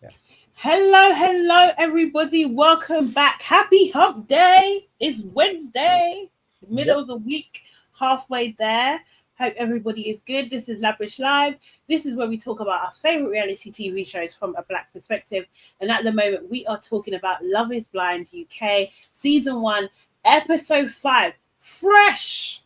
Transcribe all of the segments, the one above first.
Yeah. Hello, everybody. Welcome back. Happy hump day. It's Wednesday, middle of the week, halfway there. Hope everybody is good. This is LABRISH Live. This is where we talk about our favorite reality TV shows from a Black perspective. And at the moment, we are talking about Love is Blind UK, Season 1, Episode 5. Fresh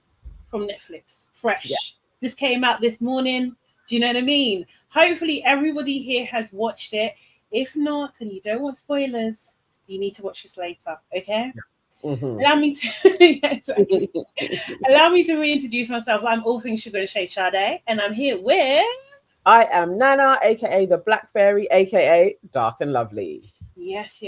from Netflix. Fresh. Yeah. Just came out this morning. Do you know what I mean? Hopefully, everybody here has watched it. If not, and you don't want spoilers, you need to watch this later, okay? Mm-hmm. Allow me to exactly. Allow me to reintroduce myself. I'm all things sugar and shade Sade, and I'm here with. I am Nana, aka the Black Fairy, aka Dark and Lovely. Yes.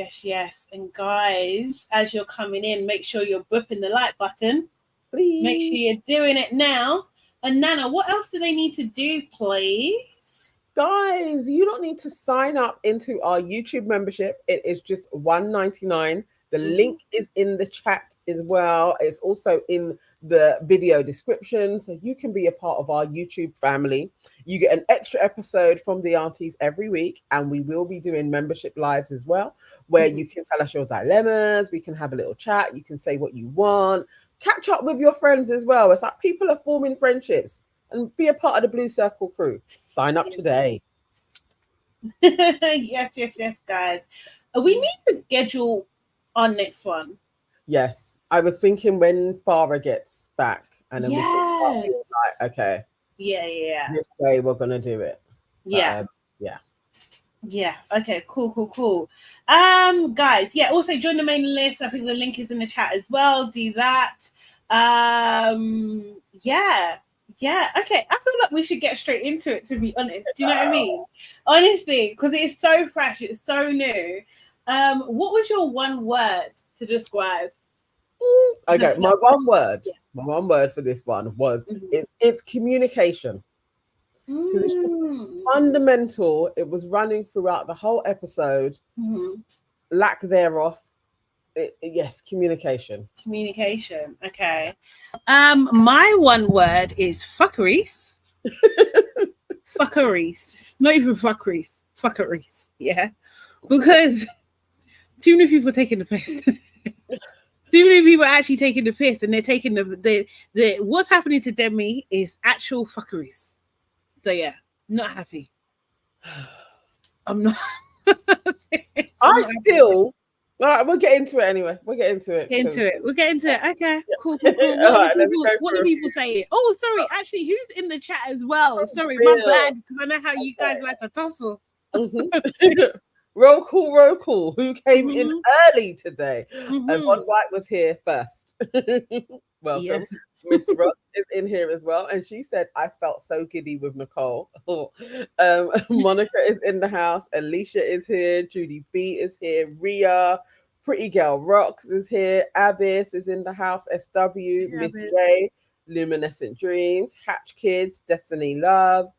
And guys, as you're coming in, make sure you're booping the like button. Please. Make sure you're doing it now. And Nana, what else do they need to do, please? Guys, you don't need to sign up into our YouTube membership. It is just $1.99. The link is in the chat as well. It's also in the video description. So you can be a part of our YouTube family. You get an extra episode from the aunties every week. And we will be doing membership lives as well, where you can tell us your dilemmas. We can have a little chat. You can say what you want. Catch up with your friends as well. It's like people are forming friendships. And be a part of the Blue Circle crew. Sign up today. Yes, guys. We need to schedule our next one. Yes. I was thinking when Farah gets back. And then we can start like, okay. Yeah. This way we're going to do it. Yeah. Yeah. Okay, cool. Guys, also join the mailing list. I think the link is in the chat as well. Do that. Yeah, okay. I feel like we should get straight into it, to be honest. Do you know what I mean? Honestly, because it's so fresh, it's so new. What was your one word to describe? Okay, my one word for this one was it's communication. Because it's just fundamental. It was running throughout the whole episode. Lack thereof. Yes, communication. Communication. Okay. My one word is fuckeries. Fuckeries. Not even fuckeries. Fuckeries. Yeah. Because too many people are taking the piss. Too many people are actually taking the piss, and they're taking the what's happening to Demi is actual fuckeries. So yeah, not happy. I'm not. All right, we'll get into it anyway. We'll get into it. We'll get into it. Okay, cool. What do people say? Oh, sorry. Actually, who's in the chat as well? Sorry, my bad. Because I know how you guys like to tussle. Roll call. Who came in early today? And Von White was here first. Welcome. Yes. Miss Ross is in here as well. And she said, I felt so giddy with Nicole. Monica is in the house. Alicia is here. Judy B is here. Ria, Pretty Girl Rocks is here. Abyss is in the house. SW, Miss J, Luminescent Dreams, Hatch Kids, Destiny Love,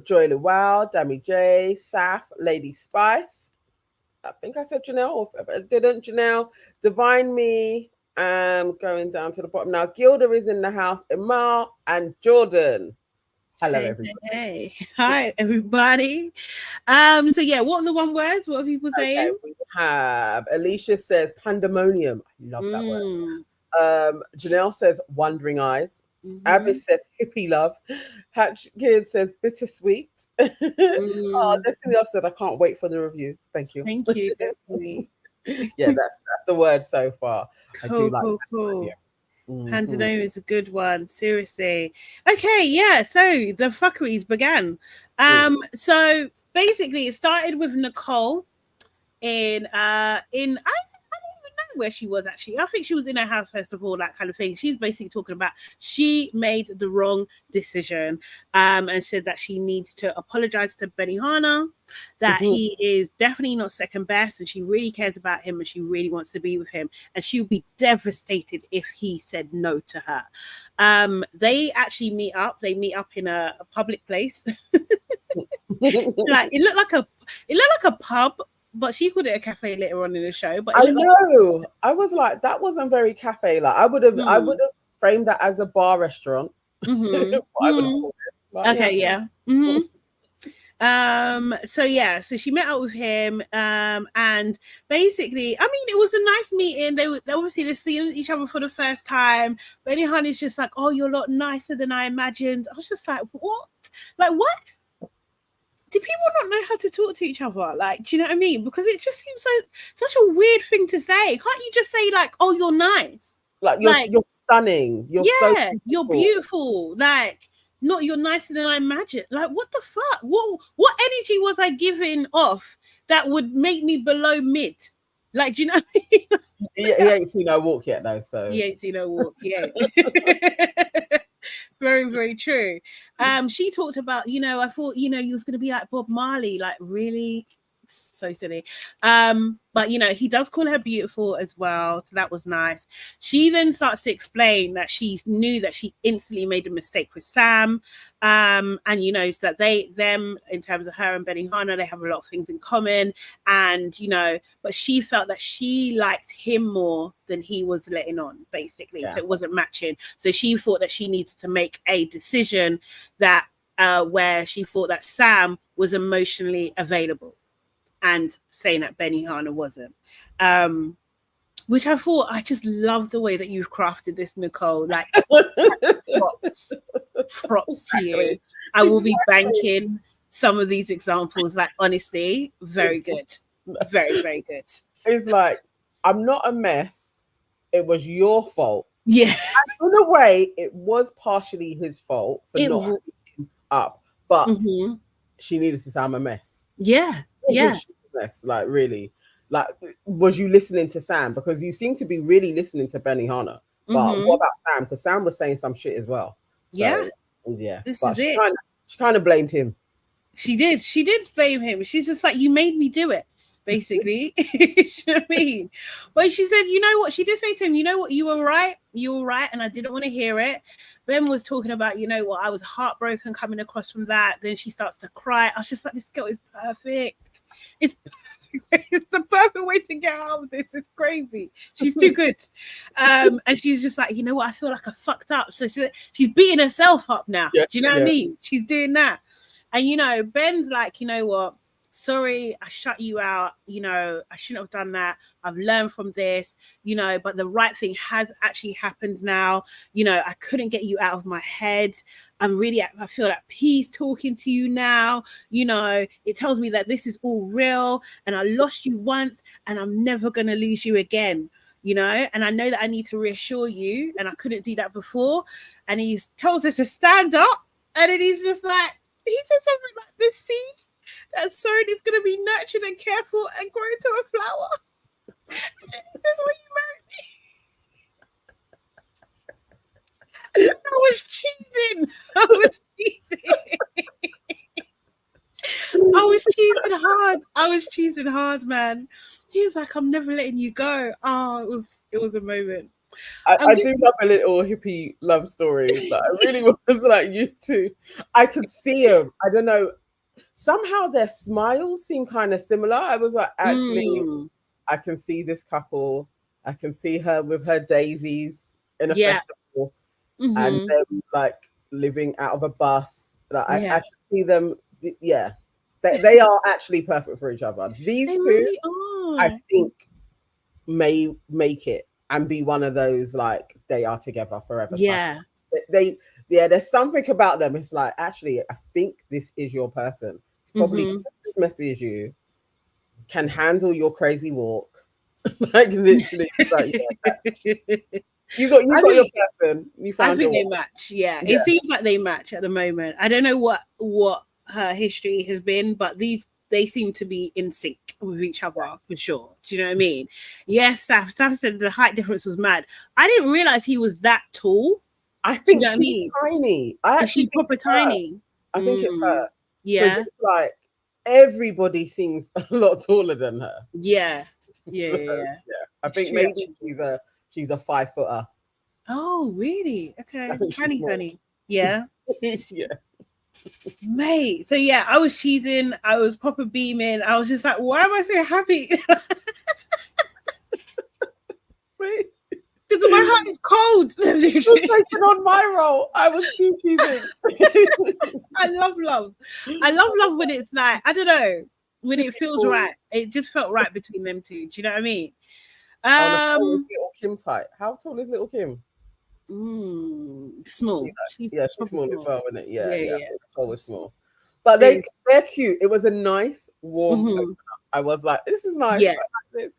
Joy Lewell, Dammy J, Saf, Lady Spice. I think I said Janelle, or if I didn't, Janelle. Divine Me. Going down to the bottom now. Gilda is in the house. Emma and Jordan. Hello, everybody. Hey. Hi, everybody. So yeah, what are the one words? What are people saying? Okay, we have Alicia says pandemonium. I love that word. Janelle says wandering eyes. Abby says hippie love. Hatch Kid says bittersweet. Destiny Love said I can't wait for the review. Thank you. Thank you, Destiny. Yeah, that's the word so far. Cool. Pandemonium is a good one, seriously. Okay, yeah, so the fuckeries began. So basically it started with Nicole in I don't even know where she was actually. I think she was in her house first of all, that kind of thing. She's basically talking about she made the wrong decision and said that she needs to apologize to Benihana, that he is definitely not second best and she really cares about him and she really wants to be with him, and she'll be devastated if he said no to her. They actually meet up. They meet up in a public place. Like it looked like a pub, but she called it a cafe later on in the show. But I know. I was like, that wasn't very cafe. Like I would have framed that as a bar restaurant. Okay, yeah. So she met up with him, and basically, I mean, it was a nice meeting. They obviously they're seeing each other for the first time. Benny Honey's just like, oh, you're a lot nicer than I imagined. I was just like, what? Like, what? Do people not know how to talk to each other? Like, do you know what I mean? Because it just seems such a weird thing to say. Can't you just say like, oh, you're nice? Like you're stunning. You're you're beautiful. Like, not you're nicer than I imagined. Like, what the fuck? What energy was I giving off that would make me below mid? Like, do you know what I mean? He ain't seen no walk yet though, so he ain't seen no walk yet. Very, very true. She talked about, I thought, you was gonna be like Bob Marley, like really so silly. But he does call her beautiful as well, so that was nice. She then starts to explain that she knew that she instantly made a mistake with Sam, and so that them in terms of her and Benihana, they have a lot of things in common, and but she felt that she liked him more than he was letting on, basically. So it wasn't matching. So she thought that she needs to make a decision that where she thought that Sam was emotionally available, and saying that Benihana wasn't. Which I thought, I just love the way that you've crafted this, Nicole. Like, props to you. I will be banking some of these examples. Like, honestly, very good. Very, very good. It's like, I'm not a mess. It was your fault. Yeah. And in a way, it was partially his fault for not speaking up. But she needed to sound a mess. Yeah. Yeah. Mess, like really. Like, was you listening to Sam? Because you seem to be really listening to Benihana. But what about Sam? Because Sam was saying some shit as well. So, yeah. This but is it. She kind of blamed him. She did blame him. She's just like, you made me do it, basically. You know what I mean? But she said, you know what? She did say to him, you know what? You were right. And I didn't want to hear it. Ben was talking about, you know what? I was heartbroken coming across from that. Then she starts to cry. I was just like, this girl is perfect. It's perfect. It's the perfect way to get out of this. It's crazy. She's too good. And she's just like, you know what? I feel like I fucked up. So she's beating herself up now. Do you know what I mean? She's doing that. And, Ben's like, you know what? Sorry, I shut you out. I shouldn't have done that. I've learned from this, but the right thing has actually happened now. I couldn't get you out of my head. I feel at peace talking to you now. It tells me that this is all real, and I lost you once and I'm never going to lose you again. And I know that I need to reassure you, and I couldn't do that before. And he tells us to stand up, and then he's just like, he said something like, this seed that's sown is going to be nurtured and careful and grow to a flower. That's what you married me. I was cheesing hard, man. He was like, I'm never letting you go. Oh, it was a moment. I do love a little hippie love story. Like, I really was like, you two. I could see him. I don't know. Somehow their smiles seem kind of similar. I was like, actually, I can see this couple. I can see her with her daisies in a festival, and them like living out of a bus. Like, I actually see them. Yeah, they are actually perfect for each other. These two, really I think, may make it and be one of those, like, they are together forever. Yeah. There's something about them. It's like, actually, I think this is your person. It's probably just as messy as you, can handle your crazy walk. Like, literally, like, you got your person. You found. I think they match. Yeah, it seems like they match at the moment. I don't know what her history has been, but they seem to be in sync with each other for sure. Do you know what I mean? Yes, Saf said the height difference was mad. I didn't realize he was that tall. I think she's tiny. She's proper tiny. I think it's her. Yeah. It's like everybody seems a lot taller than her. Yeah. I think maybe she's a 5-footer. Oh, really? Okay. Tiny. Yeah. Yeah. Mate. So yeah, I was cheesing. I was proper beaming. I was just like, why am I so happy? Because my heart is cold. You're taking on my role. I was too teasing. I love love. I love love when it's like, I don't know, when it feels right. It just felt right between them two. Do you know what I mean? Little Kim's height. How tall is little Kim? Small. She's small as well, isn't it? Yeah. Always small. But they're cute. It was a nice, warm. I was like, this is nice. Yeah. I like this.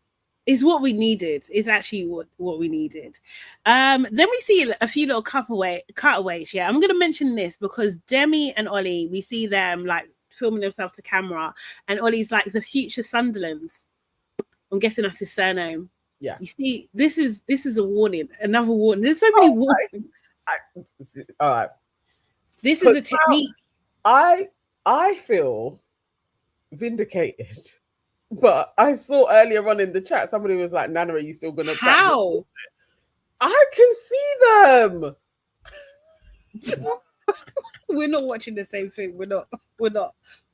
Is what we needed. It's actually what we needed. Then we see a few little cutaways. Yeah, I'm gonna mention this because Demi and Ollie, we see them like filming themselves to camera, and Ollie's like the future Sunderlands. I'm guessing that's his surname. Yeah. You see, this is a warning, another warning. There's so many warnings. All right. This is a technique. I feel vindicated. But I saw earlier on in the chat, somebody was like, Nana, are you still going to... How? I can see them. We're not watching the same thing. We're not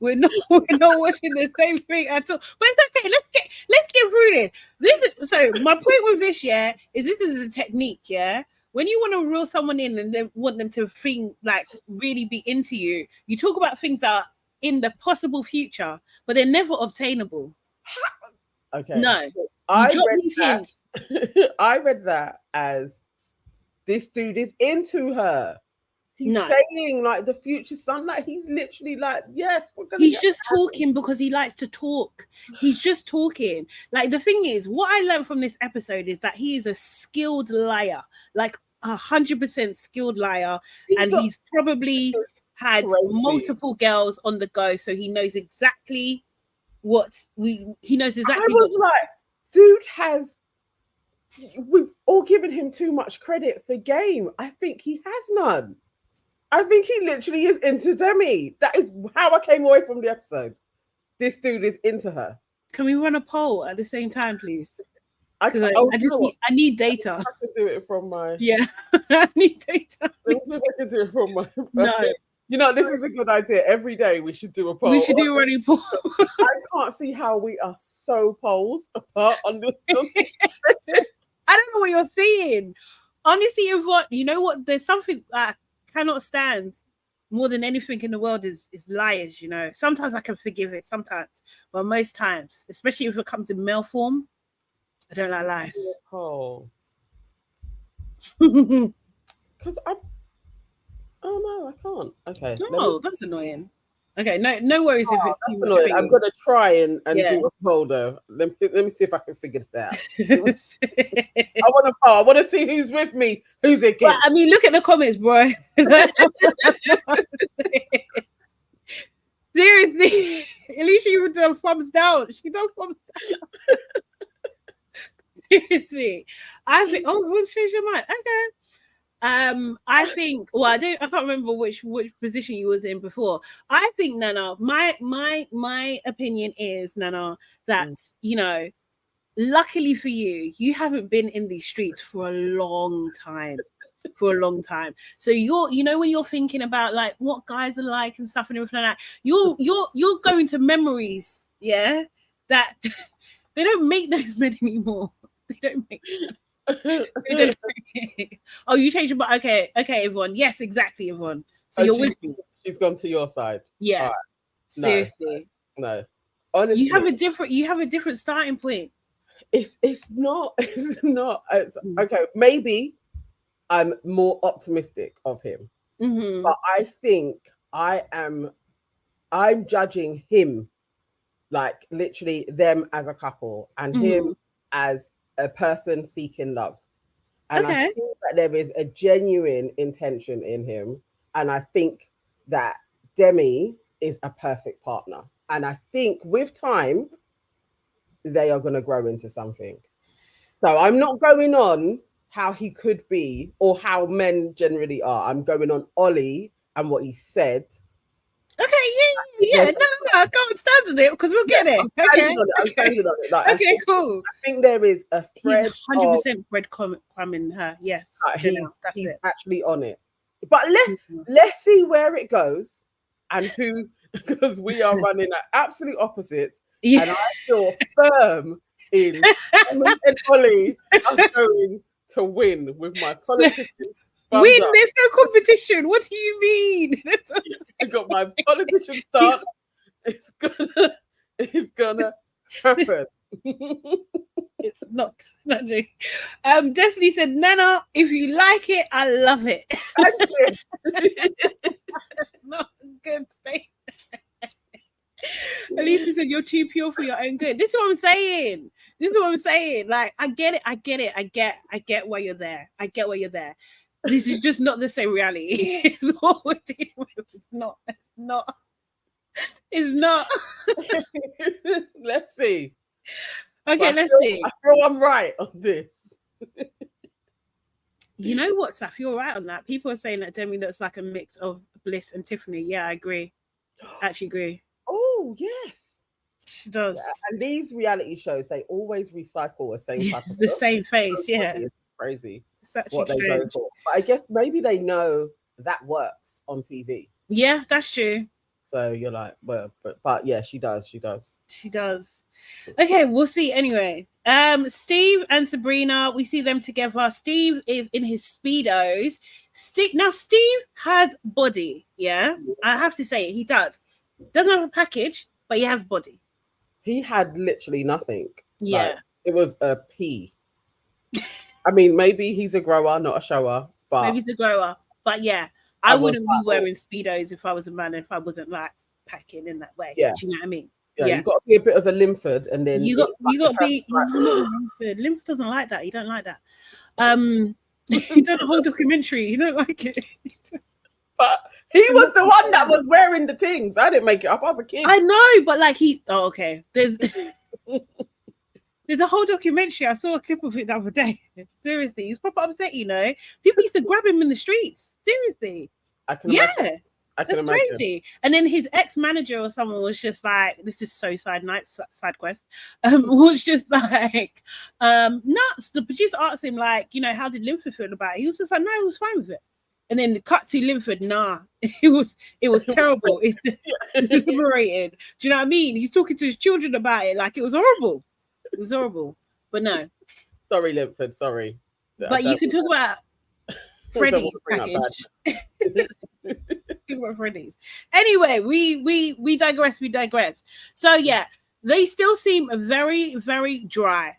watching the same thing at all. But it's okay. Let's get through this. So my point with this, is this is a technique, When you want to reel someone in and then want them to think like really be into you, you talk about things that are in the possible future, but they're never obtainable. Okay. No. I read that as this dude is into her. He's saying like the future son, like he's literally like, yes, we're gonna. He's just talking because he likes to talk. He's just talking. Like the thing is, what I learned from this episode is that he is a skilled liar, like 100% skilled liar, and he's probably had multiple girls on the go, so he knows exactly he knows exactly. I was like, dude we've all given him too much credit for game. I think he has none. I think he literally is into Demi. That is how I came away from the episode. This dude is into her. Can we run a poll at the same time, please? I need data. I can do it from my... Yeah, I need data. Let me see if I can do it from my... No. You know, this is a good idea. Every day we should do a poll. We should do a running poll. I can't see how we are so poles apart on this. I don't know what you're saying. Honestly, you know what? There's something I cannot stand more than anything in the world is liars, you know. Sometimes I can forgive it, sometimes. But most times, especially if it comes in male form, I don't like lies. Oh. Because oh no, I can't. Okay. No, that's annoying. Okay, no worries if it's too much. I'm gonna try and do a poll though. Let me see if I can figure this out. I want to see who's with me, who's against. But, I mean, look at the comments, bro. Seriously, Alicia even done thumbs down. She done thumbs down. Seriously, I think. Oh, what's changed your mind? Okay. I think. Well, I can't remember which position you was in before. I think, Nana. My opinion is, Nana, that you know, luckily for you, you haven't been in these streets for a long time. So you know, when you're thinking about like what guys are like and stuff and everything like that, you're going to memories, that they don't make those men anymore. They don't make them. Oh, you changed your mind. Okay, Yvonne. Yes, exactly, Yvonne. So you're with me. She's gone to your side. Yeah. Right. Seriously. No. Honestly, you have a different starting point. It's not. Okay. Maybe I'm more optimistic of him, but I think I'm judging him like literally them as a couple and him as a person seeking love. And I think that there is a genuine intention in him. And I think that Demi is a perfect partner. And I think with time, they are going to grow into something. So I'm not going on how he could be or how men generally are. I'm going on Ollie and what he said. Okay, yeah. No, I can't stand on it because we'll get there. I'm standing on it. Like, okay, cool. I think there is a thread. He's 100% breadcrumb in her. Yes, he's actually on it. But let's see where it goes and who, because we are running at absolute opposites. And I feel firm in Emma and Ollie are going to win with my politician. Win? There's no competition. What do you mean? I got my politician stance. It's gonna happen. It's not true. Destiny said, Nana, if you like it, I love it. That's not a good statement. Alicia said, you're too pure for your own good. This is what I'm saying. Like, I get it. I get why you're there. This is just not the same reality. It's what we're dealing with. It's not. Let's see. Okay, let's see. I feel I'm right on this. You know what, Saf? You're right on that. People are saying that Demi looks like a mix of Bliss and Tiffany. Yeah, I agree. Actually agree. Oh, yes. She does. Yeah, and these reality shows, they always recycle the same type of the same face, yeah. It's crazy. It's actually what strange. They go for. But I guess maybe they know that works on TV. Yeah, that's true. So you're like, well, but yeah, she does. Okay, we'll see anyway. Steve and Sabrina, we see them together. Steve is in his Speedos. Now, Steve has body, yeah? I have to say it, he does. Doesn't have a package, but he has body. He had literally nothing. Yeah. Like, it was a pea. I mean, maybe he's a grower, not a shower. But maybe he's a grower. But yeah, I wouldn't be wearing Speedos if I was a man, if I wasn't like packing in that way. Yeah. Do you know what I mean? Yeah, you got to be a bit of a Linford, and then you got to be Linford. Linford doesn't like that. He don't like that. He done a whole documentary. He don't like it. But he was the one that was wearing the tings. I didn't make it up. I was a kid. I know, but like okay. There's a whole documentary. I saw a clip of it the other day. Seriously, he's proper upset. You know, people used to grab him in the streets. Seriously, I can imagine. That's crazy. And then his ex-manager or someone was just like, this is so side quest. Was just like nuts. The producer asked him, like, you know, how did Linford feel about it? He was just like, no, he was fine with it. And then the cut to Linford, nah, it was terrible. It's liberated. Do you know what I mean? He's talking to his children about it, like it was horrible. It was horrible. But no. Sorry, Linford, sorry. But you can talk about Freddie's package. Talk about Freddie's. Anyway, we digress. So yeah, they still seem very, very dry.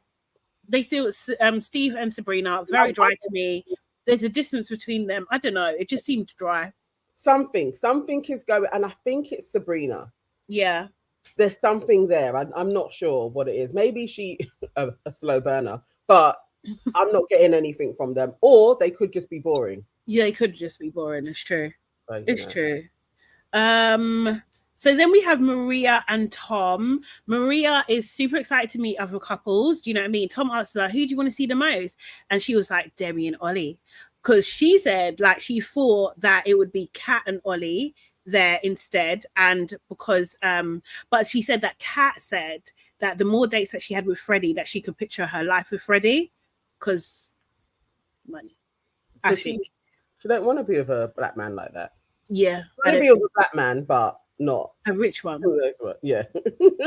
They still Steve and Sabrina, very dry to me. There's a distance between them. I don't know. It just seemed dry. Something is going, and I think it's Sabrina. Yeah. There's something there. I'm not sure what it is. Maybe she a slow burner, but I'm not getting anything from them. Or they could just be boring. Yeah, they could just be boring. It's true. It's true. So then we have Maria and Tom. Maria is super excited to meet other couples. Do you know what I mean? Tom asked her, who do you want to see the most? And she was like, Demi and Ollie. Because she said, like, she thought that it would be Kat and Ollie there instead. And because, but she said that Kat said that the more dates that she had with Freddie, that she could picture her life with Freddie. Because money. I think. She don't want to be with a black man like that. Yeah. I want to be with a black man, but not a rich one. Yeah.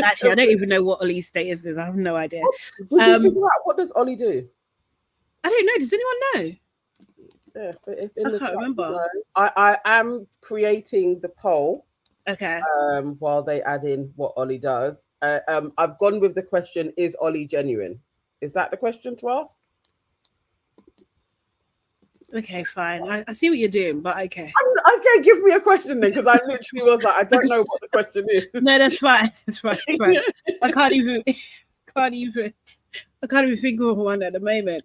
Actually, I don't even know what Ollie's status is. I have no idea. What does Ollie do? I don't know. Does anyone know? Yeah, I can't remember. I am creating the poll. Okay. While they add in what Ollie does. I've gone with the question: is Ollie genuine? Is that the question to ask? Okay, fine. I see what you're doing, but okay. Okay, give me a question then, because I literally was like, I don't know what the question is. No, that's fine. It's fine. I can't even think of one at the moment.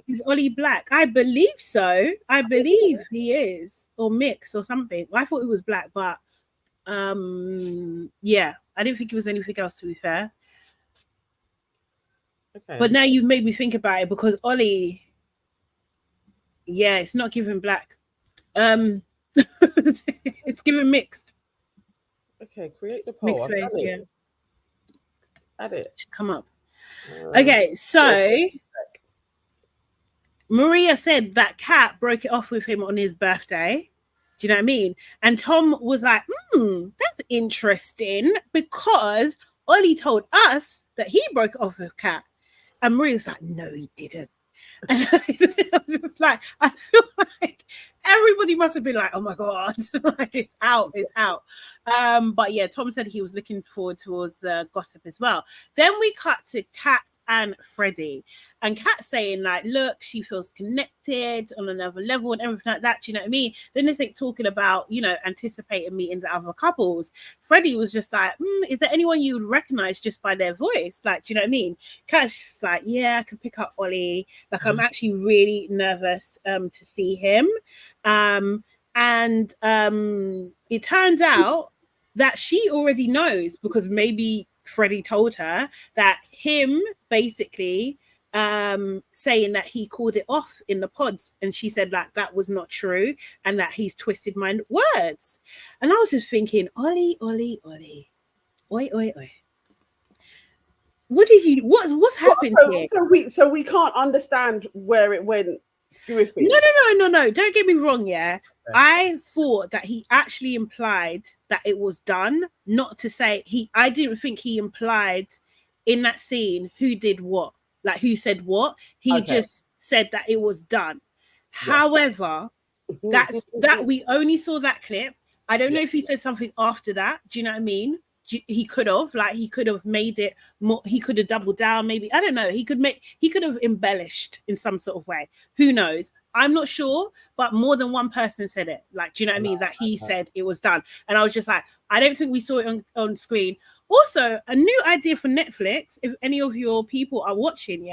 Is Ollie black? I believe so. I believe he is, or mixed or something. I thought it was black, but yeah, I didn't think it was anything else, to be fair. Okay. But now you've made me think about it, because Ollie. Yeah, it's not giving black. It's giving mixed. Okay, create the poll. Mixed face, yeah. Add it. Should come up. Okay, so Maria said that Kat broke it off with him on his birthday. Do you know what I mean? And Tom was like, that's interesting, because Ollie told us that he broke it off with Kat. And Maria's like, no, he didn't. And I'm just like, I feel like everybody must have been like, oh my God, like it's out. But yeah, Tom said he was looking forward towards the gossip as well. Then we cut to Kat and Freddie, and Kat saying like, look, she feels connected on another level and everything like that. Do you know what I mean? Then they like talking about, you know, anticipating meeting the other couples. Freddie was just like, is there anyone you would recognize just by their voice? Like, do you know what I mean? Kat's just like, yeah, I can pick up Ollie. Like, I'm actually really nervous to see him. And it turns out that she already knows, because maybe Freddie told her, that him basically saying that he called it off in the pods, and she said like that was not true and that he's twisted my words. And I was just thinking, Ollie, oi, what did you what's happened here? So we can't understand where it went skewy. No, don't get me wrong. Yeah, I thought that he actually implied that it was done, not to say I didn't think he implied in that scene who did what, like who said what. He just said that it was done. Yeah. However, that we only saw that clip. I don't know if he said something after that. Do you know what I mean? He could have made it more. He could have doubled down, maybe. I don't know. He could have embellished in some sort of way. Who knows? I'm not sure, but more than one person said it. Like, do you know what I mean? That he said it was done. And I was just like, I don't think we saw it on screen. Also, a new idea for Netflix, if any of your people are watching,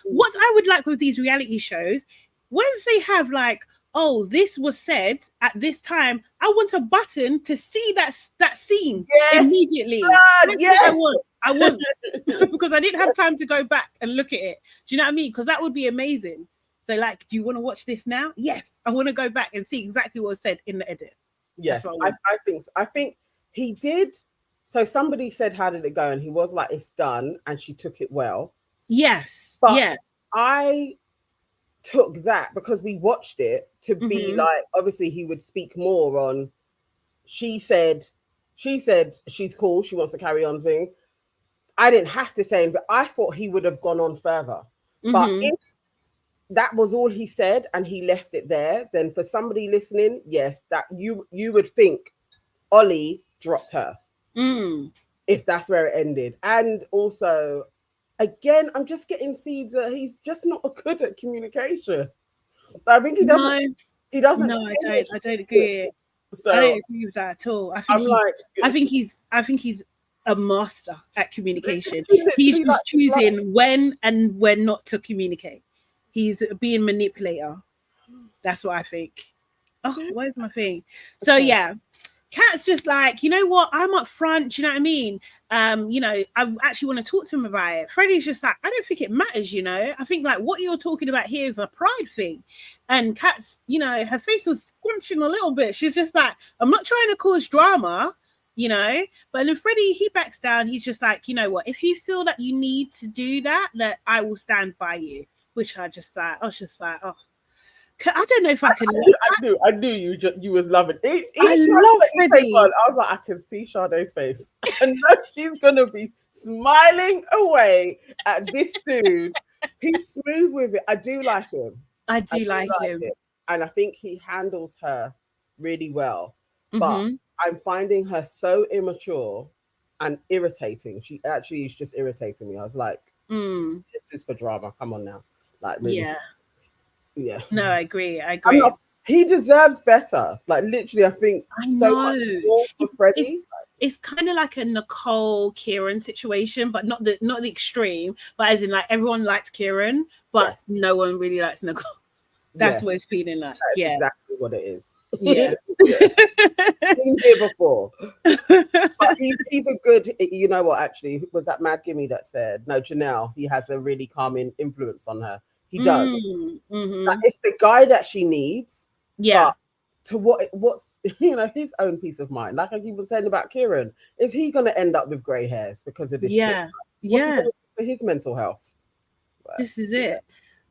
what I would like with these reality shows, once they have like, oh, this was said at this time, I want a button to see that scene immediately. Yes. I want because I didn't have time to go back and look at it. Do you know what I mean? Because that would be amazing. So like, do you want to watch this now? Yes, I want to go back and see exactly what was said in the edit. Yes, I think he did. So somebody said, how did it go? And he was like, it's done. And she took it well. Yes. But I took that, because we watched it, to be like, obviously he would speak more on, she said she's cool, she wants to carry on thing. I didn't have to say it, but I thought he would have gone on further. But if that was all he said and he left it there, then for somebody listening, yes, that you would think Ollie dropped her if that's where it ended. And also, again, I'm just getting seeds that he's just not good at communication. I think he doesn't. He doesn't. No, I don't agree. So I don't agree with that at all. I think he's a master at communication. He's just choosing when and when not to communicate. He's being manipulator. That's what I think. Oh, where's my thing? So yeah, Kat's just like, you know what? I'm up front. Do you know what I mean? You know, I actually want to talk to him about it. Freddie's just like, I don't think it matters, you know. I think like what you're talking about here is a pride thing. And Kat's, you know, her face was squinching a little bit. She's just like, I'm not trying to cause drama, you know. But then Freddie, he backs down. He's just like, you know what? If you feel that you need to do that I will stand by you. Which I was just like, oh, I don't know if I can. I knew you was loving it. I love Freddie. I was like, I can see Sade's face. I know she's gonna be smiling away at this dude. He's smooth with it. I do like him. I do like him. And I think he handles her really well. But I'm finding her so immature and irritating. She actually is just irritating me. I was like, this is for drama. Come on now. Like, really, yeah. No, I agree. He deserves better. Like, literally, I think so much more for Freddie. It's kind of like a Nicole Kieran situation, but not the extreme. But as in, like, everyone likes Kieran, but no one really likes Nicole. That's what it's feeling like. That's exactly what it is. Yeah. Been here before. But he's a good, you know what, actually, was that Mad Gimme that said, no, Janelle, he has a really calming influence on her. He does. Like, it's the guy that she needs. Yeah. To what's, you know, his own peace of mind. Like I keep saying about Kieran, is he going to end up with grey hairs because of this? Yeah. For his mental health. But, this is it.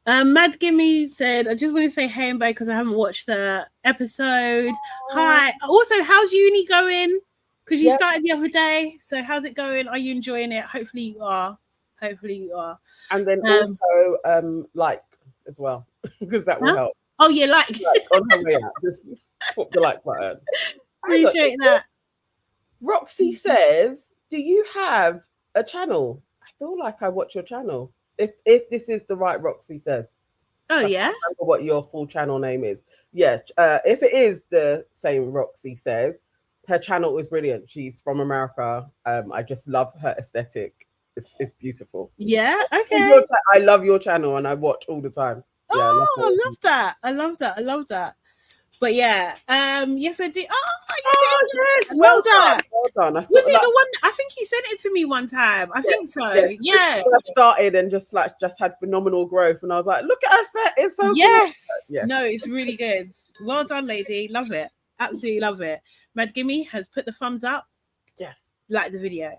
Mad Gimme said, I just want to say hey and bye because I haven't watched the episode. Hi. Also, how's uni going? Because you started the other day. So how's it going? Are you enjoying it? Hopefully you are. And then also, like, as well, because that will help. Oh yeah, like on her way out, just put the like button. Appreciate that. Roxy says, "Do you have a channel? I feel like I watch your channel. If this is the right Roxy says." Oh I yeah. can't remember what your full channel name is. Yeah, if it is the same Roxy says, her channel is brilliant. She's from America. I just love her aesthetic. It's beautiful. Yeah. Okay. I love your channel and I watch all the time. Yeah, I love that. I love that. But yeah, yes, I did. Yes, well done. Well done. Was it the one? I think he sent it to me one time. I think so. Yeah. I started and just had phenomenal growth, and I was like, "Look at her set! It's so yes. Good. Yes. No, it's really good. Well done, lady. Love it. Absolutely love it. Mad Gimme has put the thumbs up. Yes. Like the video.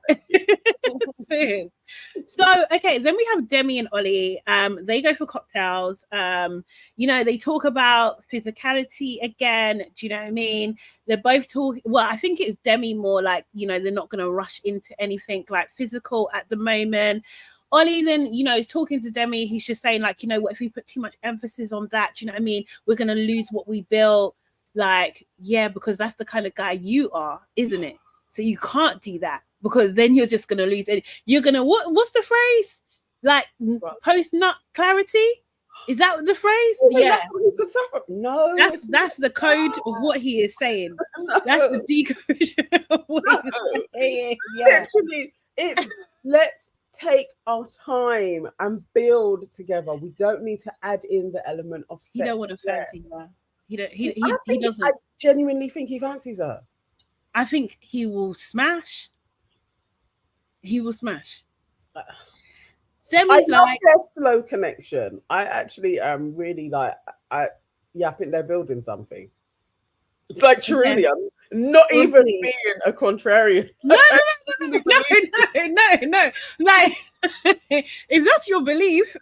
So okay, then we have Demi and Ollie. They go for cocktails. They talk about physicality again. Do you know what I mean? They're both talking. Well, I think it's Demi more like, they're not going to rush into anything like physical at the moment. Ollie then, is talking to Demi. He's just saying like, what if we put too much emphasis on that? Do you know what I mean? We're going to lose what we built. Like, yeah, because that's the kind of guy you are, isn't it? So you can't do that, because then you're just gonna lose it. You're gonna what's the phrase? Like post nut clarity? Is that the phrase? Yeah. No. That's the code of what he is saying. No. That's the decode of what he's saying. Yeah. Literally, it's let's take our time and build together. We don't need to add in the element of sex. He don't want to fancy her. He doesn't. I genuinely think he fancies her. I think he will smash. He will smash. Demi's I love their slow connection. I actually am really like, I think they're building something. Like truly, I'm not even being a contrarian. No. Like, if that's your belief,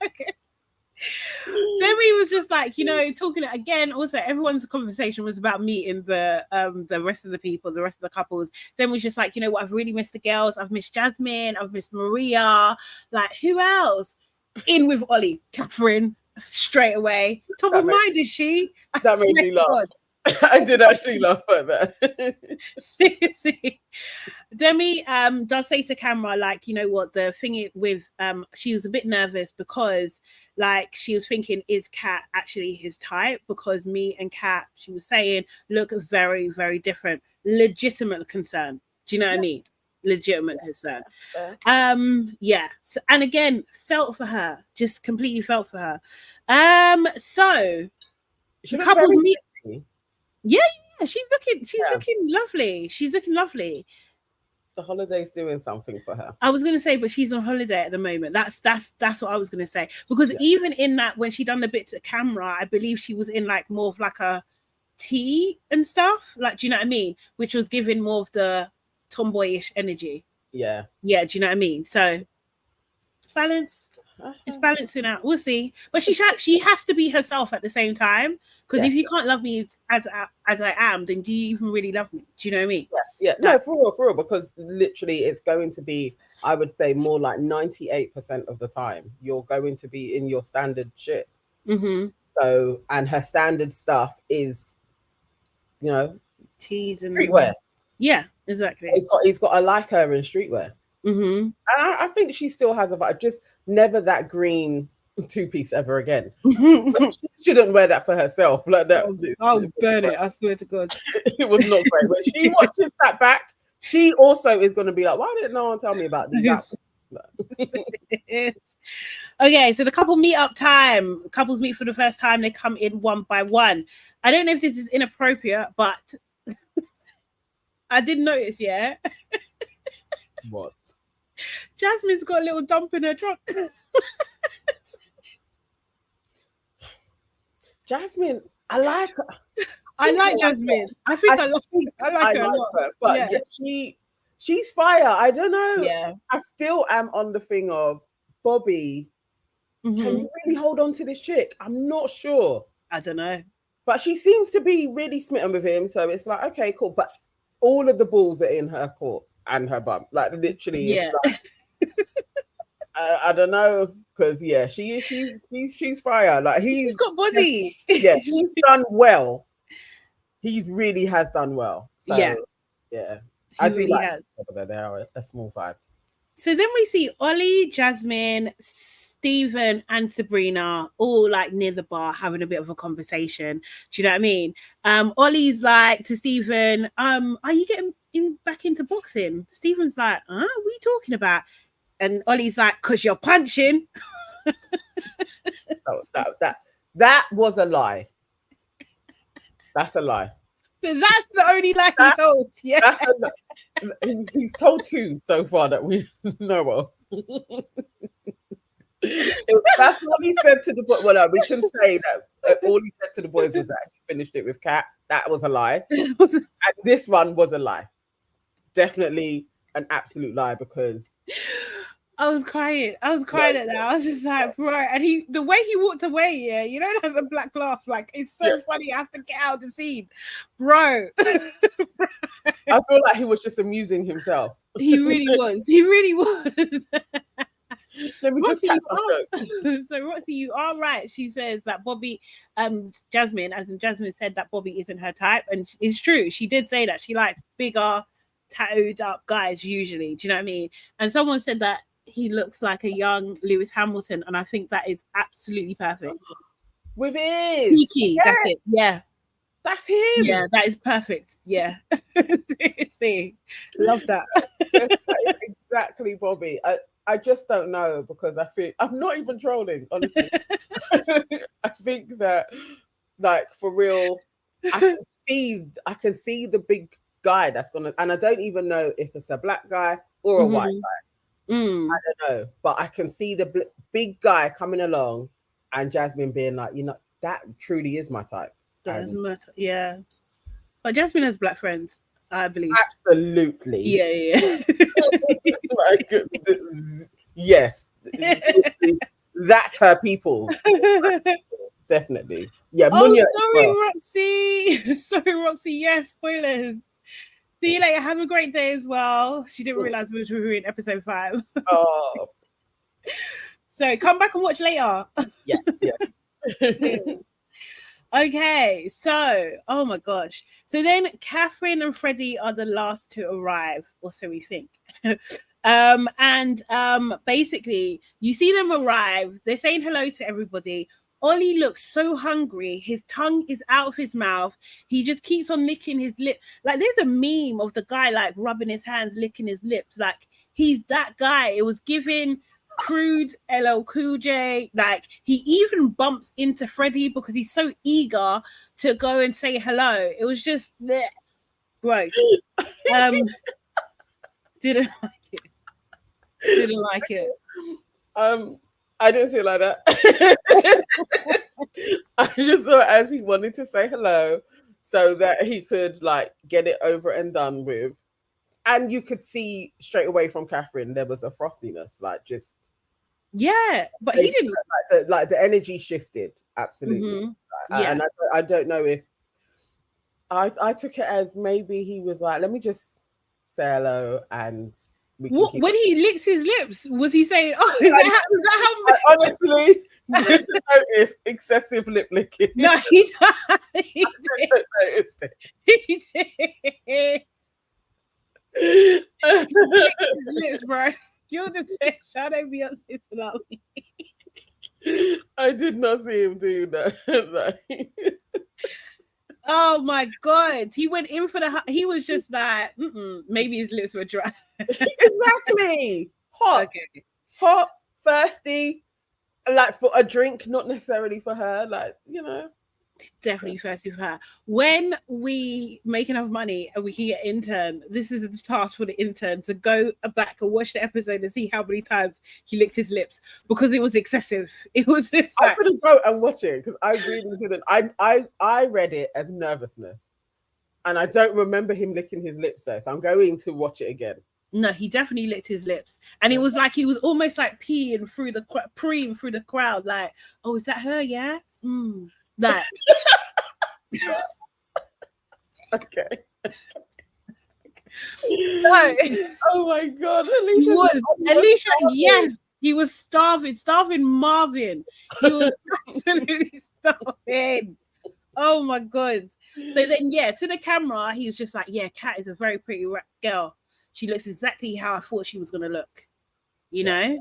okay. Demi was just like, talking again. Also, everyone's conversation was about meeting the rest of the people, the rest of the couples. Then was just like, what? I've really missed the girls. I've missed Jasmine. I've missed Maria. Like, who else? In with Ollie, Catherine, straight away. Top of mind is she? That made me laugh. I did actually laugh at that. Seriously. Demi does say to camera, like, what the thing with she was a bit nervous because like she was thinking, is Kat actually his type? Because me and Kat, she was saying, look very, very different. Legitimate concern. Do you know what I mean? Legitimate concern. Yeah. So, and again, felt for her. Just completely felt for her. So the couples meet. Yeah, she's looking lovely. She's looking lovely. The holiday's doing something for her. I was gonna say, but she's on holiday at the moment. That's what I was gonna say. Because even in that, when she done the bits at camera, I believe she was in like more of like a tea and stuff. Like, do you know what I mean? Which was giving more of the tomboyish energy. Yeah. Yeah, do you know what I mean? So balance. It's balancing out. We'll see. But she has to be herself at the same time. Because if you can't love me as I am, then do you even really love me? Do you know what I mean? Yeah. No, for real. Because literally it's going to be, I would say, more like 98% of the time, you're going to be in your standard shit. Mm-hmm. So, and her standard stuff is, tees and streetwear. Yeah, exactly. He's got a like her in streetwear. Mm-hmm. And I think she still has a vibe, just never that green two-piece ever again. She shouldn't wear that for herself like that. I'll burn it, I swear to God. It was not great. When she watches that back, she also is going to be like, why didn't no one tell me about these? Okay, so the couple meet up time. Couples meet for the first time. They come in one by one. I don't know if this is inappropriate, but I did notice, What? Jasmine's got a little dump in her trunk. Jasmine, I like her. I like Jasmine. I like her a lot. But she's fire. I don't know. Yeah. I still am on the thing of Bobby. Mm-hmm. Can you really hold on to this chick? I'm not sure. I don't know. But she seems to be really smitten with him. So it's like, okay, cool. But all of the balls are in her court and her bum. Like literally, it's like, I don't know, because yeah, she's fire. Like he's got body. Yeah, he's done well. He really has done well. So yeah, I do really like has. They are a small vibe. So then we see Ollie, Jasmine, Stephen, and Sabrina all like near the bar having a bit of a conversation. Do you know what I mean? Ollie's like to Stephen, are you getting back into boxing? Stephen's like, what are you talking about? And Ollie's like, because you're punching. That was a lie. That's a lie. So that's the only lie he told. Yeah. He's told two so far that we know of. That's what he said to the boys. Well, no, we can say that all he said to the boys was that he finished it with Kat. That was a lie. And this one was a lie. Definitely an absolute lie, because I was crying at that. I was just like, bro. And the way he walked away, yeah, you know, has a black laugh. Like, it's so funny. I have to get out of the scene, bro. I feel like he was just amusing himself. He really was. He really was. Roxy, so Roxy, you are right. She says that Bobby, Jasmine said that Bobby isn't her type, and it's true. She did say that she likes bigger, tattooed up guys usually. Do you know what I mean? And someone said that he looks like a young Lewis Hamilton, and I think that is absolutely perfect. With his Peaky, that's it. Yeah, that's him. Yeah, that is perfect. Yeah, see, love that. That is exactly Bobby. I just don't know, because I think I'm not even trolling, honestly. I think that, like, for real, I can see the big guy that's gonna, and I don't even know if it's a black guy or a white guy. I don't know, but I can see the big guy coming along, and Jasmine being like, you know, that truly is my type. Yeah, but Jasmine has black friends, I believe. Absolutely. Yeah. Like, yes, that's her people. Definitely. Yeah. Sorry, Roxy. Yes, spoilers. See you later. Have a great day as well. She didn't realize we were in episode 5. Oh. So come back and watch later. Yeah. Okay, so oh my gosh. So then Catherine and Freddie are the last to arrive, or so we think. Basically you see them arrive, they're saying hello to everybody. Ollie looks so hungry, his tongue is out of his mouth, he just keeps on licking his lip. Like, there's a meme of the guy like rubbing his hands, licking his lips. Like, he's that guy. It was giving crude LL Cool J. Like, he even bumps into Freddie because he's so eager to go and say hello. It was just bleh, gross. Didn't like it. I didn't see it like that. I just saw it as he wanted to say hello so that he could like get it over and done with. And you could see straight away from Catherine there was a frostiness, like just but he didn't like the energy shifted absolutely. And I don't know if I took it as maybe he was like, let me just say hello and we can when he licks his lips, was he saying, oh, is that how I honestly didn't notice excessive lip licking. No, he did. He did. He licked his lips, bro. You're the same. Sade Beyonce Salami. I did not see him do that. Oh my god, he went in for he was just like, maybe his lips were dry. Exactly. Hot, hot, thirsty, like for a drink, not necessarily for her, like, you know. Definitely thirsty for her. When we make enough money and we can get intern, this is a task for the intern to go back and watch the episode and see how many times he licked his lips, because it was excessive. It was just I couldn't go and watch it because I really didn't. I read it as nervousness, and I don't remember him licking his lips there, so I'm going to watch it again. No, he definitely licked his lips, and it was like he was almost like peeing through the crowd, like, oh, is that her? Yeah. That. Okay. So, oh my god, Alicia, yes, He was starving Marvin. He was absolutely starving. Oh my God. So then, yeah, to the camera, he was just like, yeah, Kat is a very pretty girl. She looks exactly how I thought she was going to look, you know?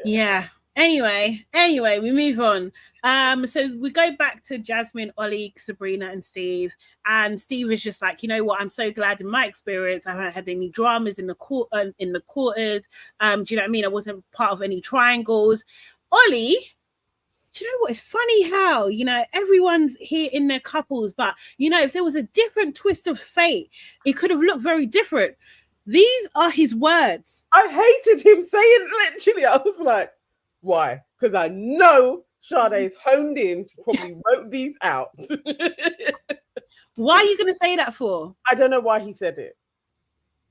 Yeah. Anyway, we move on. So we go back to Jasmine, Ollie, Sabrina, and Steve. And Steve is just like, you know what? I'm so glad in my experience I haven't had any dramas in the quarters. Do you know what I mean? I wasn't part of any triangles. Ollie, do you know what? It's funny how, you know, everyone's here in their couples, but you know, if there was a different twist of fate, it could have looked very different. These are his words. I hated him saying literally. I was like, why? Because I know Sade's honed in to probably wrote these out. Why are you going to say that for? I don't know why he said it.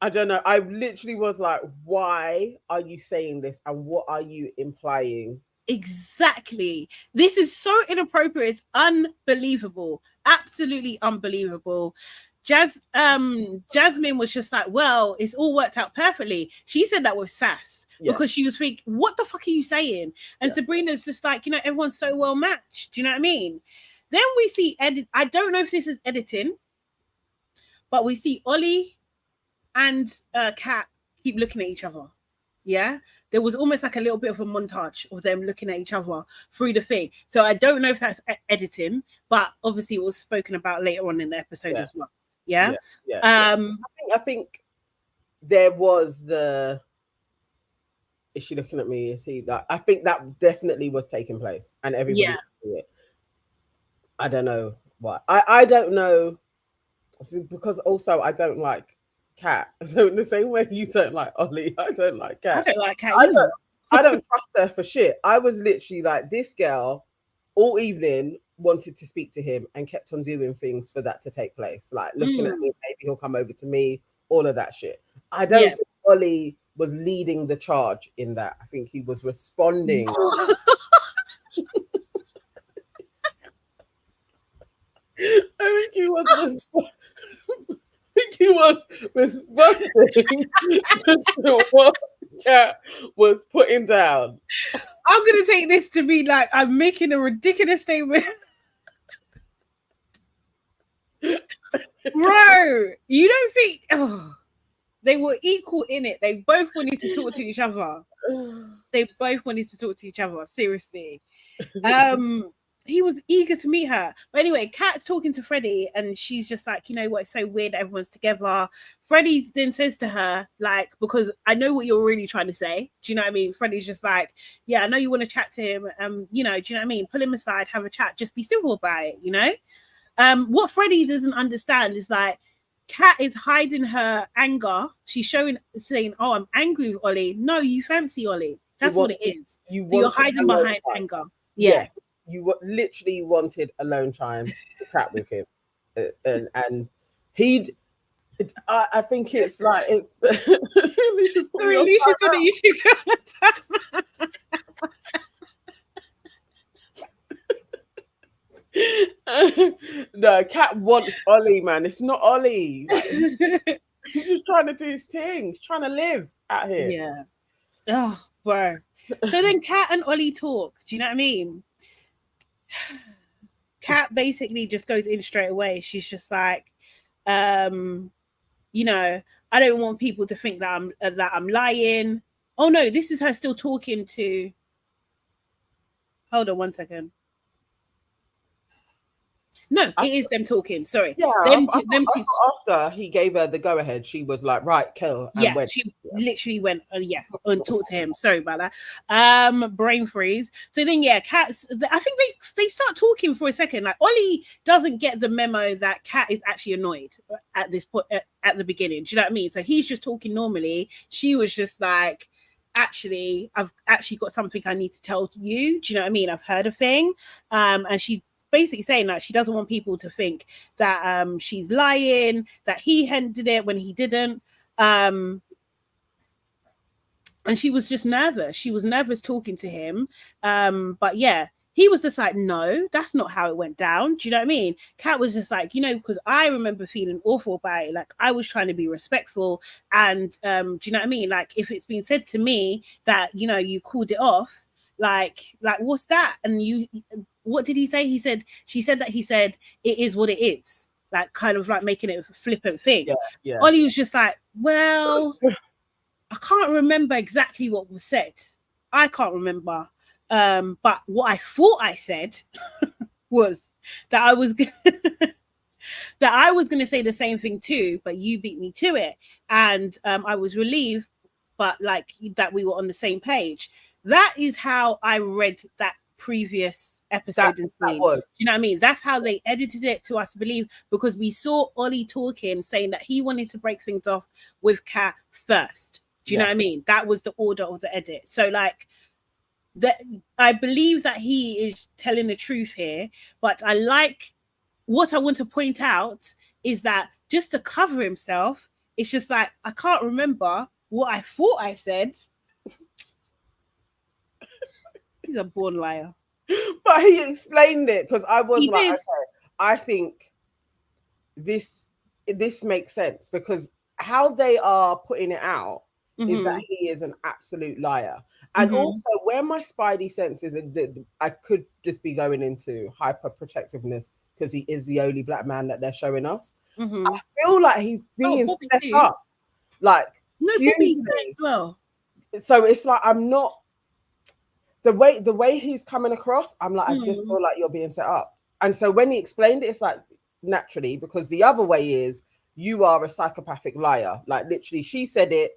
I don't know. I literally was like, why are you saying this? And what are you implying? Exactly. This is so inappropriate. It's unbelievable. Absolutely unbelievable. Jasmine was just like, well, it's all worked out perfectly. She said that with sass because she was thinking, what the fuck are you saying? And Sabrina's just like, you know, everyone's so well matched. Do you know what I mean? Then we see I don't know if this is editing, but we see Ollie and Kat keep looking at each other. Yeah. There was almost like a little bit of a montage of them looking at each other through the thing. So I don't know if that's editing, but obviously it was spoken about later on in the episode as well. Yeah. I think there was the. Is she looking at me? Is he that? I think that definitely was taking place, and everybody knew it. I don't know what. I don't know, because also I don't like Kat. So in the same way you don't like Ollie, I don't like Kat. I don't like Kat. I don't trust her for shit. I was literally like, this girl all evening wanted to speak to him and kept on doing things for that to take place. Like looking at me, maybe he'll come over to me, all of that shit. I don't think Ollie was leading the charge in that. I think he was responding. I think he was responding to what Kat was putting down. I'm gonna take this to be like I'm making a ridiculous statement. Bro, you don't think they were equal in it? They both wanted to talk to each other. Seriously. He was eager to meet her. But anyway, Kat's talking to Freddie and she's just like, you know what, it's so weird everyone's together. Freddie then says to her, like, because I know what you're really trying to say. Do you know what I mean? Freddie's just like, yeah, I know you want to chat to him. You know, do you know what I mean? Pull him aside, have a chat, just be civil about it, you know? What Freddie doesn't understand is like, Kat is hiding her anger. She's saying, oh, I'm angry with Ollie. No, you fancy Ollie. That's what it is. You're hiding behind anger. Yeah. You literally wanted alone time to chat with him, and he'd. I think it's like it's. Alicia's on the No, Kat wants Ollie, man. It's not Ollie. He's just trying to do his thing. He's trying to live out here. Yeah. Oh, bro. So then Kat and Ollie talk. Do you know what I mean? Kat basically just goes in straight away. She's just like, you know, I don't want people to think that I'm lying. Oh no, this is her still talking to. Hold on 1 second. No, it is them talking. Sorry. Yeah. After he gave her the go ahead, she was like, "Right, kill." And she literally went, and talked to him. Sorry about that. Brain freeze. So then, Kat. I think they start talking for a second. Like Ollie doesn't get the memo that Kat is actually annoyed at this point at the beginning. Do you know what I mean? So he's just talking normally. She was just like, actually, I've actually got something I need to tell you. Do you know what I mean? I've heard a thing. And she basically saying that she doesn't want people to think that she's lying, that he did it when he didn't. And she was just nervous. She was nervous talking to him. But yeah, he was just like, no, that's not how it went down. Do you know what I mean? Kat was just like, because I remember feeling awful about it. Like, I was trying to be respectful. And do you know what I mean? Like, if it's been said to me that, you called it off, like what's that? And what did he say? She said it is what it is. Like, kind of like making it a flippant thing. Yeah. Ollie was just like, well, I can't remember exactly what was said. I can't remember. But what I thought I said was that I was going to say the same thing too, but you beat me to it, and I was relieved, but like that we were on the same page. That is how I read that previous episode and scene. You know what I mean? That's how they edited it to us believe, because we saw Ollie talking, saying that he wanted to break things off with Kat first. Do you know what I mean? That was the order of the edit. So like, that I believe that he is telling the truth here, but what I want to point out is that just to cover himself, it's just like, I can't remember what I thought I said. He's a born liar. But he explained it, because I was okay, I think this makes sense, because how they are putting it out is that he is an absolute liar. And also, where my spidey senses, I could just be going into hyper protectiveness because he is the only black man that they're showing us. I feel like he's being set up, like as well. So it's like, I'm not the way he's coming across. I'm like, I just feel like you're being set up. And so when he explained it, it's like, naturally, because the other way is you are a psychopathic liar. Like, literally, she said it.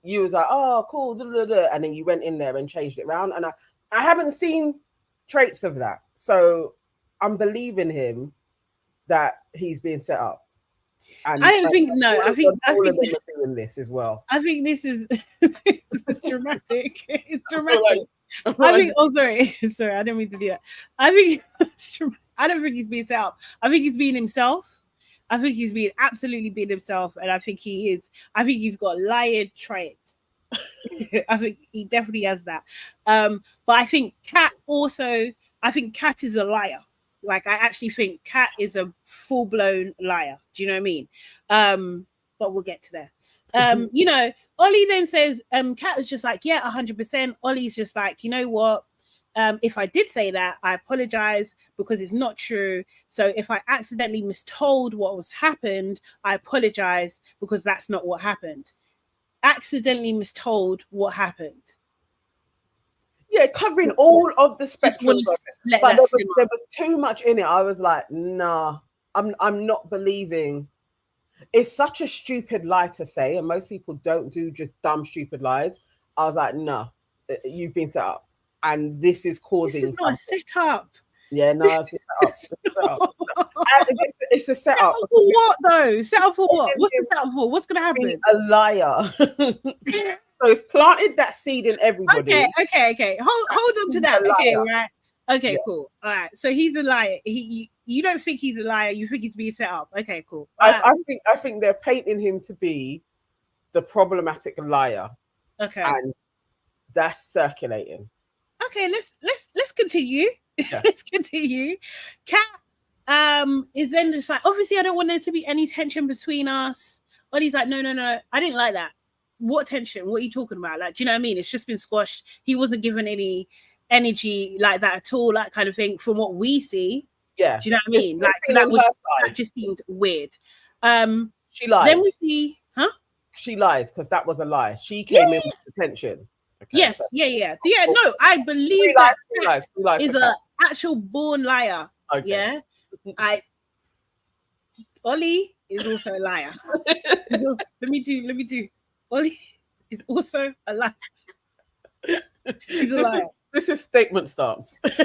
You was like, oh, cool, and then you went in there and changed it around. And I haven't seen traits of that. So I'm believing him that he's being set up. And I don't think, I think all of them are doing this as well. I think this is dramatic. It's dramatic. I think, sorry, I didn't mean to do that. I don't think he's being set up. I think he's being himself. I think he's absolutely being himself, and I think he's got liar traits. I think he definitely has that. But I think Kat is a liar. Like, I actually think Kat is a full-blown liar. Do you know what I mean? But we'll get to there. Ollie then says, Kat was just like, yeah, 100%. Ollie's just like, you know what? If I did say that, I apologize, because it's not true. So if I accidentally mistold what was happened, I apologize, because that's not what happened. Accidentally mistold what happened. Yeah, covering all of the spectrum. But there was too much in it. I was like, nah, I'm not believing. It's such a stupid lie to say, and most people don't do just dumb, stupid lies. I was like, nah, you've been set up. And this is causing. This is not a setup. Yeah, no, it's a setup. It's a setup. For what though? Set up for what? What's the setup for? What's gonna happen? A liar. So it's planted that seed in everybody. Okay. Hold on to that. Okay, right. Okay, cool. All right. So he's a liar. You don't think he's a liar? You think he's being set up? Okay, cool. I think they're painting him to be the problematic liar. Okay. And that's circulating. Okay, let's continue. Yeah. Let's continue. Kat is then just like, obviously I don't want there to be any tension between us. Ollie's like, no, I didn't like that. What tension? What are you talking about? Like, do you know what I mean? It's just been squashed. He wasn't given any energy like that at all, that kind of thing, from what we see. Yeah. Do you know what I mean? Like, so that just seemed weird. She lies. Then we see, she lies, because that was a lie. She came in with the tension. Okay, yes, so. Yeah. No, I believe that is an actual born liar. Okay. Yeah. Ollie is also a liar. So, let me do. Ollie is also a liar. He's a liar. This is statement stance. So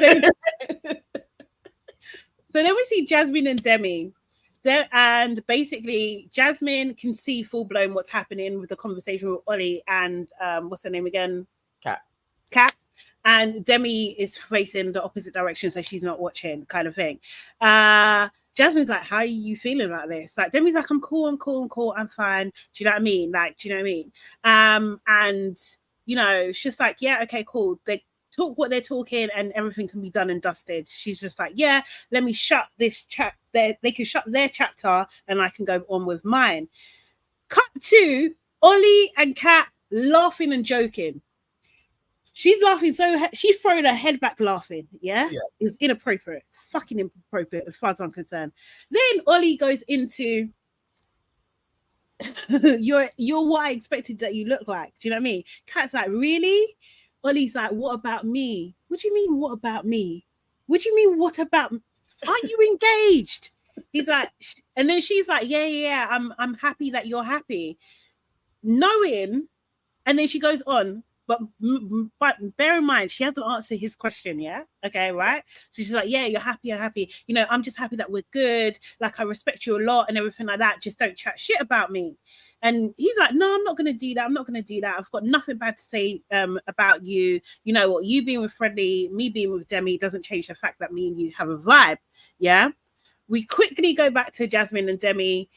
then we see Jasmine and Demi. And basically, Jasmine can see full blown what's happening with the conversation with Ollie and what's her name again? Kat. And Demi is facing the opposite direction, so she's not watching, kind of thing. Jasmine's like, how are you feeling about this? Like, Demi's like, I'm cool, I'm fine. Do you know what I mean? Like, do you know what I mean? And, it's just like, yeah, okay, cool. talk what they're talking and everything can be done and dusted. She's just like, yeah, let me shut this chat. They can shut their chapter and I can go on with mine. Cut to Ollie and Kat laughing and joking. She's laughing she's throwing her head back laughing. Yeah. It's inappropriate. It's fucking inappropriate as far as I'm concerned. Then Ollie goes into you're what I expected that you look like. Do you know what I mean? Kat's like, really? Ollie's like, what about me? What do you mean, what about me? What do you mean, what about me? Aren't you engaged? He's like, and then she's like, yeah, I'm happy that you're happy. Knowing, and then she goes on, but bear in mind, she hasn't answered his question yet. Okay, right? So she's like, yeah, you're happy, I'm happy. You know, I'm just happy that we're good. Like, I respect you a lot and everything like that. Just don't chat shit about me. And he's like, no, I'm not going to do that. I'm not going to do that. I've got nothing bad to say about you. You know what? You being with Freddie, me being with Demi doesn't change the fact that me and you have a vibe. Yeah? We quickly go back to Jasmine and Demi.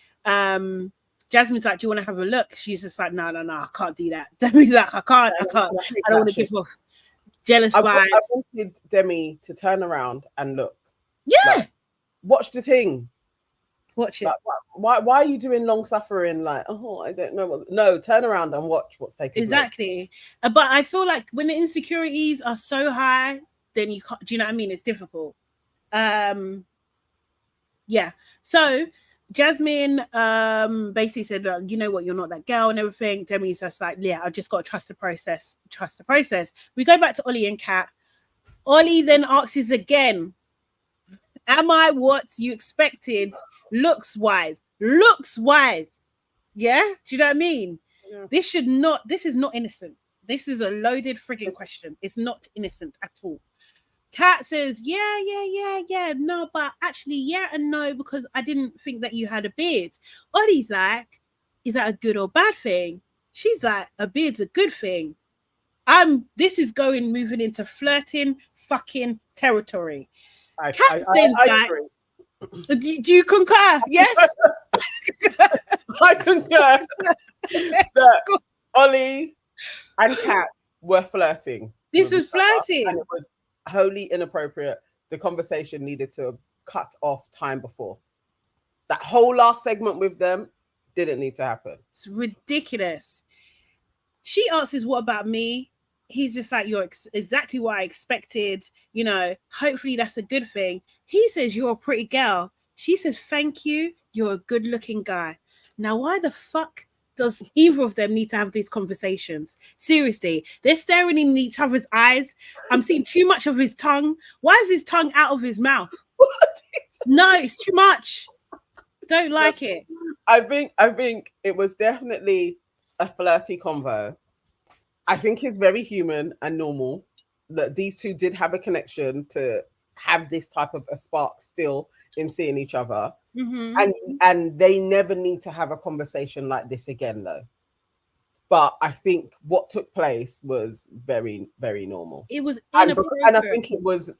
Jasmine's like, do you want to have a look? She's just like, no, I can't do that. Demi's like, I can't. I don't want to give off jealous vibes. I wanted Demi to turn around and look. Yeah. Like, watch the thing. Watch it. Like, why are you doing long suffering? Like, oh, I don't know. No, turn around and watch what's taking place. Exactly. But I feel like when the insecurities are so high, then you can't, do you know what I mean? It's difficult. Yeah. So Jasmine basically said, you know what, you're not that girl and everything. Demi's just like, yeah, I just got to trust the process. We go back to Ollie and Kat. Ollie then asks again, am I what you expected looks wise? Yeah? Do you know what I mean? Yeah. This is not innocent. This is a loaded frigging question. It's not innocent at all. Kat says, yeah. No, but actually, yeah and no, because I didn't think that you had a beard. Ollie's like, is that a good or bad thing? She's like, a beard's a good thing. This is moving into flirting fucking territory. Kat then like, do you concur? Yes. I concur that Ollie and Kat were flirting. This is flirting. And it was wholly inappropriate. The conversation needed to cut off time before. That whole last segment with them didn't need to happen. It's ridiculous. She asks, what about me? He's just like, you're exactly what I expected. You know, hopefully that's a good thing. He says, you're a pretty girl. She says, thank you. You're a good looking guy. Now, why the fuck does either of them need to have these conversations? Seriously, they're staring in each other's eyes. I'm seeing too much of his tongue. Why is his tongue out of his mouth? No, it's too much. Don't like it. I think it was definitely a flirty convo. I think it's very human and normal that these two did have a connection to have this type of a spark still in seeing each other. Mm-hmm. And they never need to have a conversation like this again, though. But I think what took place was very, very normal. It was inappropriate. And I think it was,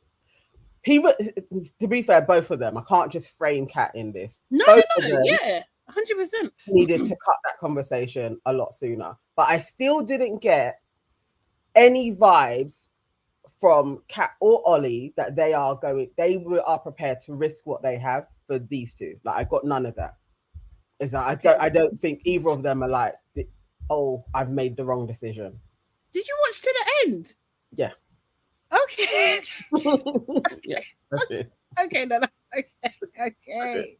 to be fair, both of them, I can't just frame Kat in this. No, yeah, 100%. Needed to cut that conversation a lot sooner. But I still didn't get any vibes from Kat or Ollie that they are prepared to risk what they have for these two. Like, I got none of that. Is that I don't think either of them are like, oh, I've made the wrong decision. Did you watch to the end? Yeah. Okay. Yeah, that's it. Okay, no. Okay.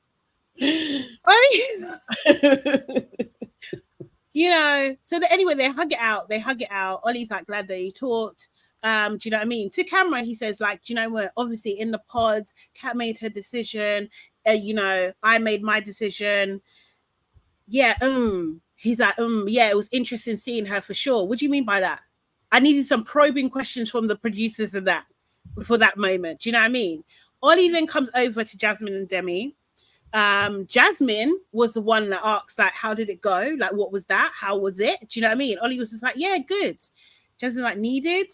Ollie. You know, so anyway, they hug it out. Ollie's like, glad that he talked. Do you know what I mean? To camera, he says, like, do you know what? Obviously, in the pods, Kat made her decision. You know, I made my decision. Yeah, He's like, yeah, it was interesting seeing her for sure. What do you mean by that? I needed some probing questions from the producers of that for that moment. Do you know what I mean? Ollie then comes over to Jasmine and Demi. Jasmine was the one that asked, like, how did it go? Like, what was that? How was it? Do you know what I mean? Ollie was just like, yeah, good. Jasmine like, needed?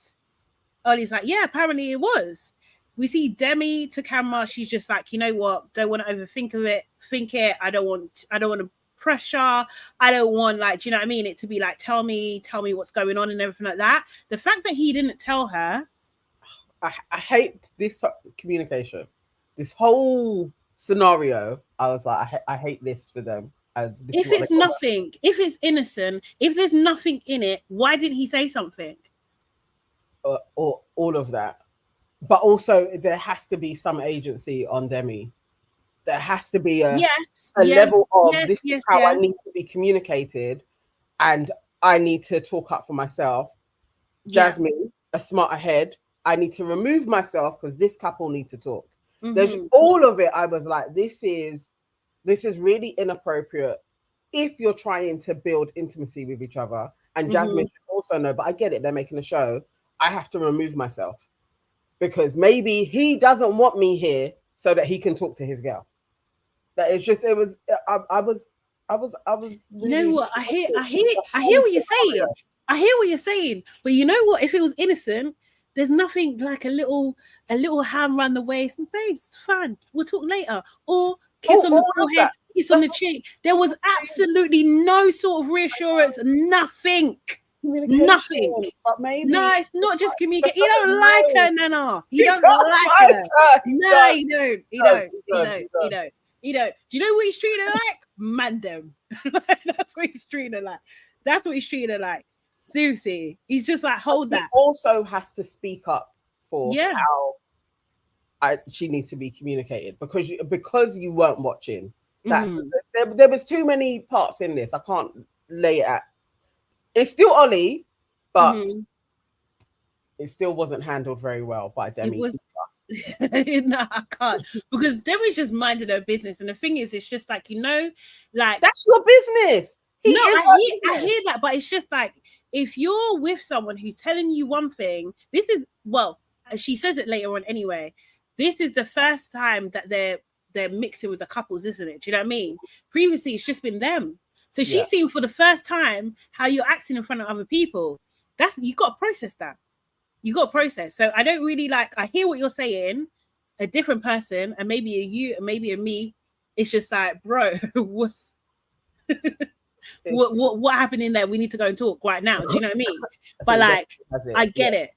Ollie's like, yeah, apparently it was. We see Demi to camera. She's just like, you know what? Don't want to overthink of it. Think it. I don't want to pressure. I don't want, like, do you know what I mean? It to be like, tell me what's going on and everything like that. The fact that he didn't tell her I hate this communication, this whole scenario. I was like, I hate this for them. If it's nothing, if it's innocent, if there's nothing in it, why didn't he say something? Or all of that. But also, there has to be some agency on Demi. There has to be a level of this is how I need to be communicated, and I need to talk up for myself. Jasmine, a smarter head. I need to remove myself because this couple need to talk. There's all of it. I was like, this is really inappropriate if you're trying to build intimacy with each other. And Jasmine should also know, but I get it. They're making a show. I have to remove myself because maybe he doesn't want me here so that he can talk to his girl. That it's just, it was, I was. Really, you know what? I hear what you're saying. I hear what you're saying, but you know what? If it was innocent, there's nothing like a little hand around the waist and babes, it's fine. We'll talk later. Or kiss on the forehead, kiss on the cheek. There was absolutely no sort of reassurance, nothing. Nothing. But maybe it's not just communication. He don't like her, Nana. He don't like her. No, he don't. He don't. Do you know what he's treating her like? Mandem. That's what he's treating her like. That's what he's treating her like. Seriously, he's just like, hold that. He also has to speak up for how she needs to be communicated because you weren't watching. That's there was too many parts in this. I can't lay it at. It's still Ollie, but it still wasn't handled very well by Demi. No, I can't, because Demi's just minding her business, and the thing is, it's just like, like that's your business. I hear that, but it's just like, if you're with someone who's telling you one thing, she says it later on anyway. This is the first time that they're mixing with the couples, isn't it? Do you know what I mean? Previously, it's just been them. So she's seen for the first time how you're acting in front of other people. You got to process that. You got to process. So I don't really I hear what you're saying, a different person, and maybe a you, and maybe a me. It's just like, bro, what's what happened in there? We need to go and talk right now. Do you know what I mean? But I get it.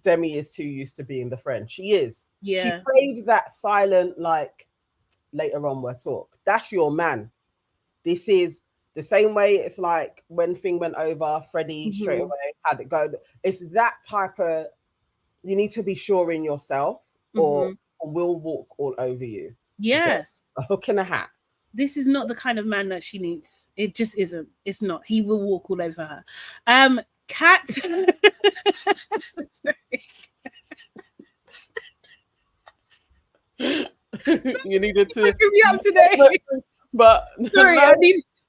Demi is too used to being the friend. She is. Yeah. She played that silent, later on we'll talk. That's your man. This is the same way. It's like when thing went over, Freddie straight away had it go. It's that type of, you need to be sure in yourself or we'll walk all over you. Yes. A hook and a hat. This is not the kind of man that she needs. It just isn't. It's not. He will walk all over her. Kat. You needed to give me up today. But sorry,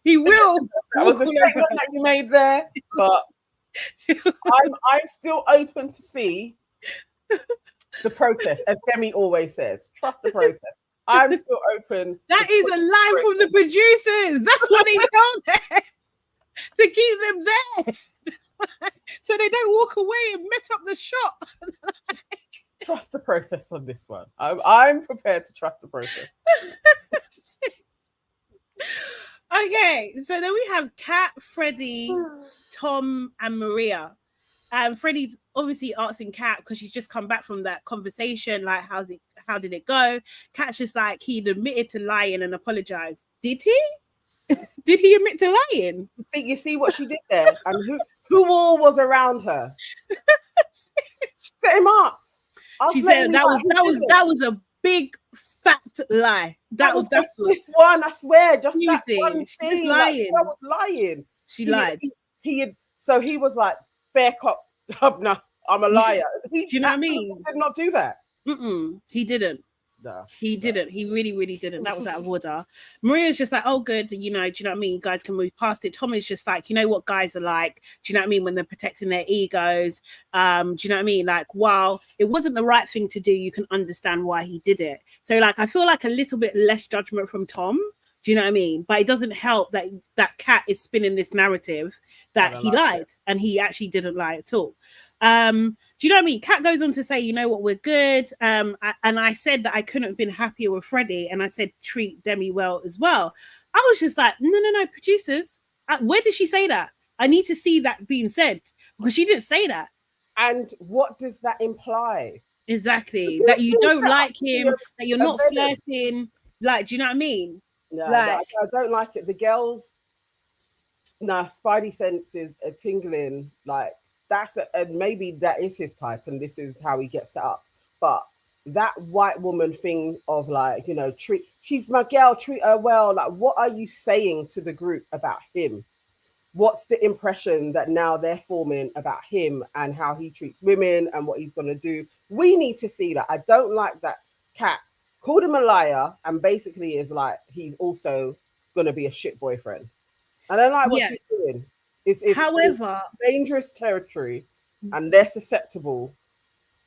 he will. That was a statement that you made there. But I'm still open to see the process, as Demi always says. Trust the process. I'm still open. That is a line from the producers. That's what they told them to keep them there, so they don't walk away and mess up the shot. Trust the process on this one. I'm prepared to trust the process. Okay, so then we have Kat, Freddie, Tom, and Maria. Freddie's obviously asking Kat because she's just come back from that conversation. Like, how did it go? Kat's just like, he'd admitted to lying and apologized. Did he? Did he admit to lying? You see what she did there, and who all was around her? Set him up. She said that was a big fat lie. That's one. I swear, just seriously, that one she's thing. lying. That was lying. She lied. So he was like, fair cop. No, I'm a liar. Do you know what I mean? Did not do that. He didn't. No, he didn't. He really, really didn't. That was out of order. Maria's just like, oh, good. Do you know what I mean? You guys can move past it. Tom is just like, you know what guys are like? Do you know what I mean? When they're protecting their egos. Do you know what I mean? Like, while it wasn't the right thing to do, you can understand why he did it. So I feel like a little bit less judgment from Tom. Do you know what I mean? But it doesn't help that Kat is spinning this narrative that he lied and he actually didn't lie at all. Do you know what I mean? Kat goes on to say, you know what, we're good. And I said that I couldn't have been happier with Freddie. And I said, treat Demi well as well. I was just like, no, producers. Where did she say that? I need to see that being said because she didn't say that. And what does that imply? Exactly. That you don't like him, that you're not flirting. Like, do you know what I mean? Yeah, like, I don't like it. The girls, spidey senses are tingling. Like, and maybe that is his type, and this is how he gets set up. But that white woman thing of like, she's my girl, treat her well. Like, what are you saying to the group about him? What's the impression that now they're forming about him and how he treats women and what he's going to do? We need to see that. I don't like that Kat called him a liar and basically is like, he's also going to be a shit boyfriend. I don't like what she's doing. It's dangerous territory and they're susceptible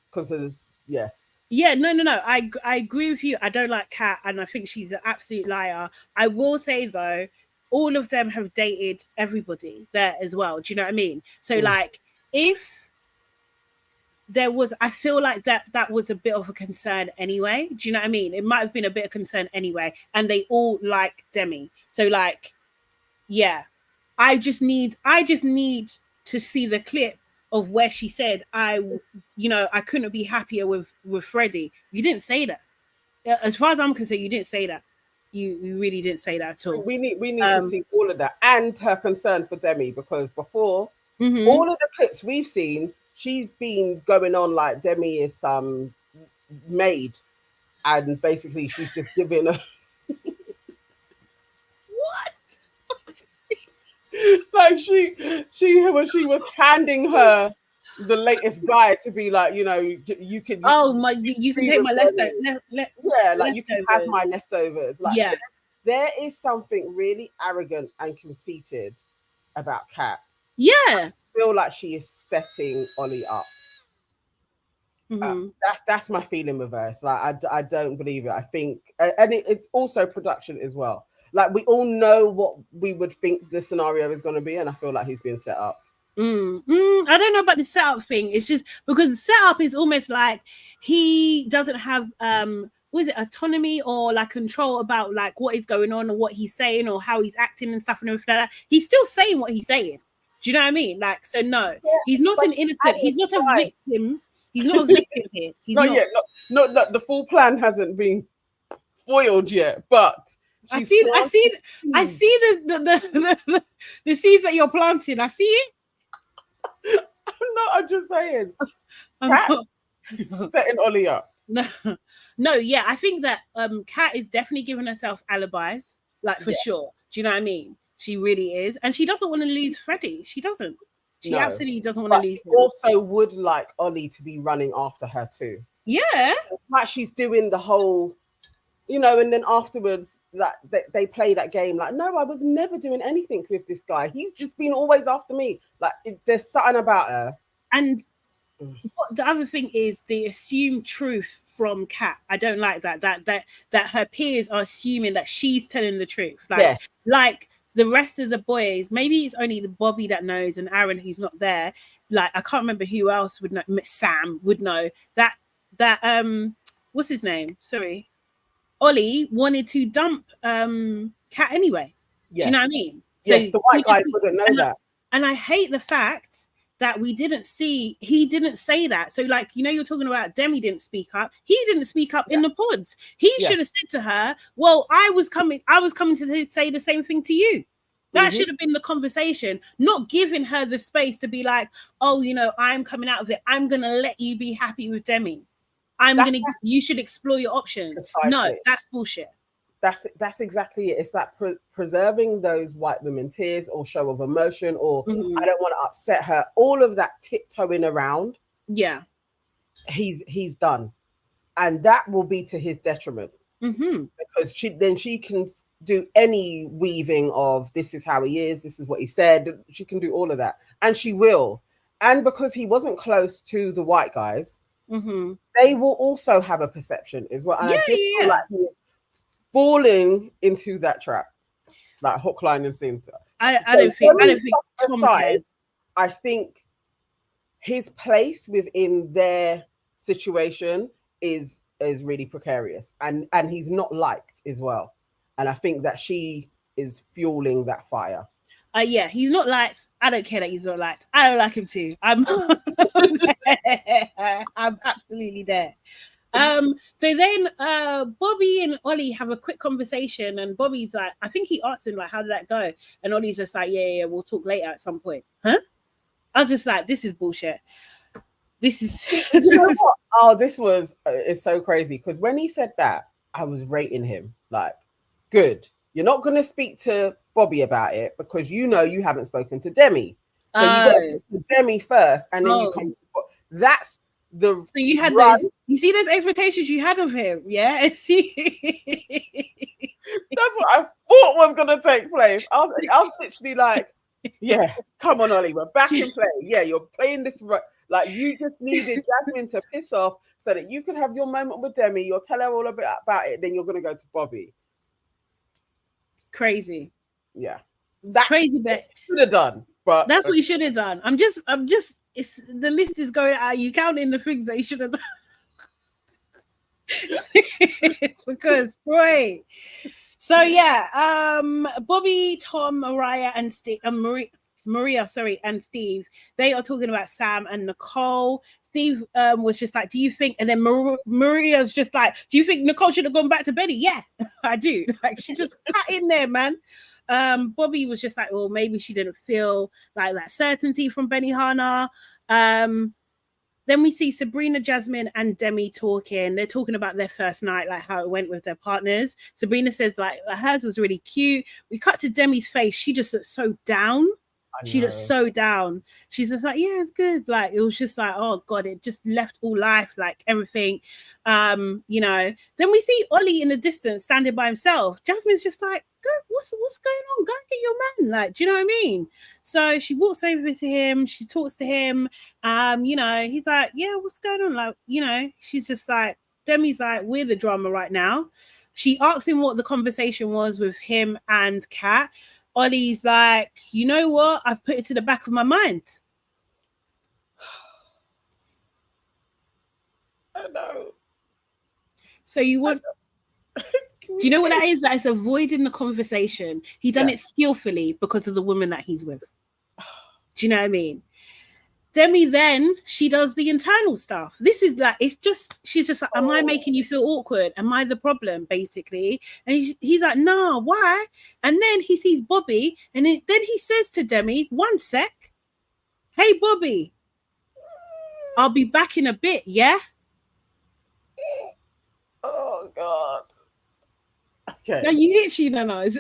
because of, yes. Yeah, no. I agree with you. I don't like Kat and I think she's an absolute liar. I will say though, all of them have dated everybody there as well. Do you know what I mean? So like, if there was, I feel like that was a bit of a concern anyway. Do you know what I mean? It might have been a bit of concern anyway. And they all like Demi. So like, yeah, I just need to see the clip of where she said, I couldn't be happier with Freddie. You didn't say that. As far as I'm concerned, you didn't say that. You really didn't say that at all. We need to see all of that and her concern for Demi, because before all of the clips we've seen, she's been going on like Demi is some maid, and basically she's just giving a what? Like she when she was handing her the latest guy to be like, you can you can take my leftovers. Like you can have my leftovers. Like there is something really arrogant and conceited about Kat. Yeah, I feel like she is setting Ollie up. That's my feeling with her. So like, I don't believe it. I think, and it's also production as well. Like we all know what we would think the scenario is going to be, and I feel like he's being set up. I don't know about the setup thing. It's just because the setup is almost like he doesn't have autonomy or like control about like what is going on or what he's saying or how he's acting and stuff and everything like that. He's still saying what he's saying. Do you know what I mean? Like, so no, he's not an innocent. He's not a victim. He's not a victim here. He's not yet. Not the full plan hasn't been foiled yet, but I see the seeds that you're planting. I see it. I'm just saying. Setting Ollie up. No, yeah, I think that Kat is definitely giving herself alibis, like for sure. Do you know what I mean? She really is, and she doesn't want to lose Freddie. She doesn't. She absolutely doesn't want to lose him. Also, would like Ollie to be running after her too. Yeah, like she's doing the whole, and then afterwards, like they play that game. Like, no, I was never doing anything with this guy. He's just been always after me. Like, there's something about her. And the other thing is the assumed truth from Kat. I don't like that. That her peers are assuming that she's telling the truth. Like, like the rest of the boys, maybe it's only the Bobby that knows and Aaron who's not there. Like, I can't remember who else would know. Sam would know that what's his name? Sorry. Ollie wanted to dump Kat anyway. Do you know what I mean? So yes, the white guys wouldn't know that. And I hate the fact that he didn't say that. So like, you're talking about Demi didn't speak up. He didn't speak up in the pods. He should have said to her, well, I was coming to say the same thing to you. That should have been the conversation, not giving her the space to be like, oh, I'm coming out of it. I'm going to let you be happy with Demi. You should explore your options. No, that's bullshit. That's exactly it. It's that preserving those white women tears or show of emotion or I don't want to upset her. All of that tiptoeing around. Yeah. He's done. And that will be to his detriment. Because she can do any weaving of this is how he is, this is what he said. She can do all of that. And she will. And because he wasn't close to the white guys, they will also have a perception as well. And I just feel like he is falling into that trap, like hook, line, and sinker. I don't think I think his place within their situation is really precarious, and he's not liked as well. And I think that she is fueling that fire. Yeah, he's not liked. I don't care that he's not liked. I don't like him too. I'm I'm absolutely there. So then Bobby and Ollie have a quick conversation, and Bobby's like, I think he asked him like, how did that go? And Ollie's just like, yeah, we'll talk later at some point. Huh? I was just like, this is bullshit. This is you know what? Oh, this was it's so crazy, because when he said that, I was rating him like, good. You're not going to speak to Bobby about it because you know you haven't spoken to Demi. So you got to speak to Demi first, and then you come. That's the. So you had those. You see those expectations you had of him, yeah. See, that's what I thought was going to take place. I was literally like, yeah, come on, Ollie, we're back in play. Yeah, you're playing this like you just needed Jasmine to piss off so that you can have your moment with Demi. You'll tell her all a bit about it, then you're going to go to Bobby. Crazy. Yeah, that crazy bet should have done, but that's what you should have done. I'm just it's the list is going out. You counting the things that you should have done. It's because boy. So yeah, Bobby, Tom, Mariah, and Maria, and Steve, they are talking about Sam and Nicole. Steve was just like, do you think, and then Maria's just like, do you think Nicole should have gone back to Betty? Yeah, I do. Like, she just cut in there, man. Bobby was just like, well, maybe she didn't feel like that certainty from Benihana. Then we see Sabrina, Jasmine, and Demi talking. They're talking about their first night, like how it went with their partners. Sabrina says like hers was really cute. We cut to Demi's face. She just looked so down. She looked so down. She's just like, yeah, it's good. Like, it was just like, oh God, it just left all life, like everything. You know. Then we see Ollie in the distance standing by himself. Jasmine's just like, what's going on? Go and get your man. Like, do you know what I mean? So she walks over to him, she talks to him. You know, he's like, yeah, what's going on? Like, you know, she's just like, Demi's like, we're the drama right now. She asks him what the conversation was with him and Kat. Ollie's like, you know what? I've put it to the back of my mind. I know. So you want... Do you know what that is? That is avoiding the conversation. He done it skillfully because of the woman that he's with. Do you know what I mean? Demi then, she does the internal stuff. This is like, it's just, she's just like, am I making you feel awkward? Am I the problem, basically? And he's like, nah, why? And then he sees Bobby, and then he says to Demi, one sec. Hey, Bobby, I'll be back in a bit, yeah? Oh, God. Okay. Now you itchy, Nana. Is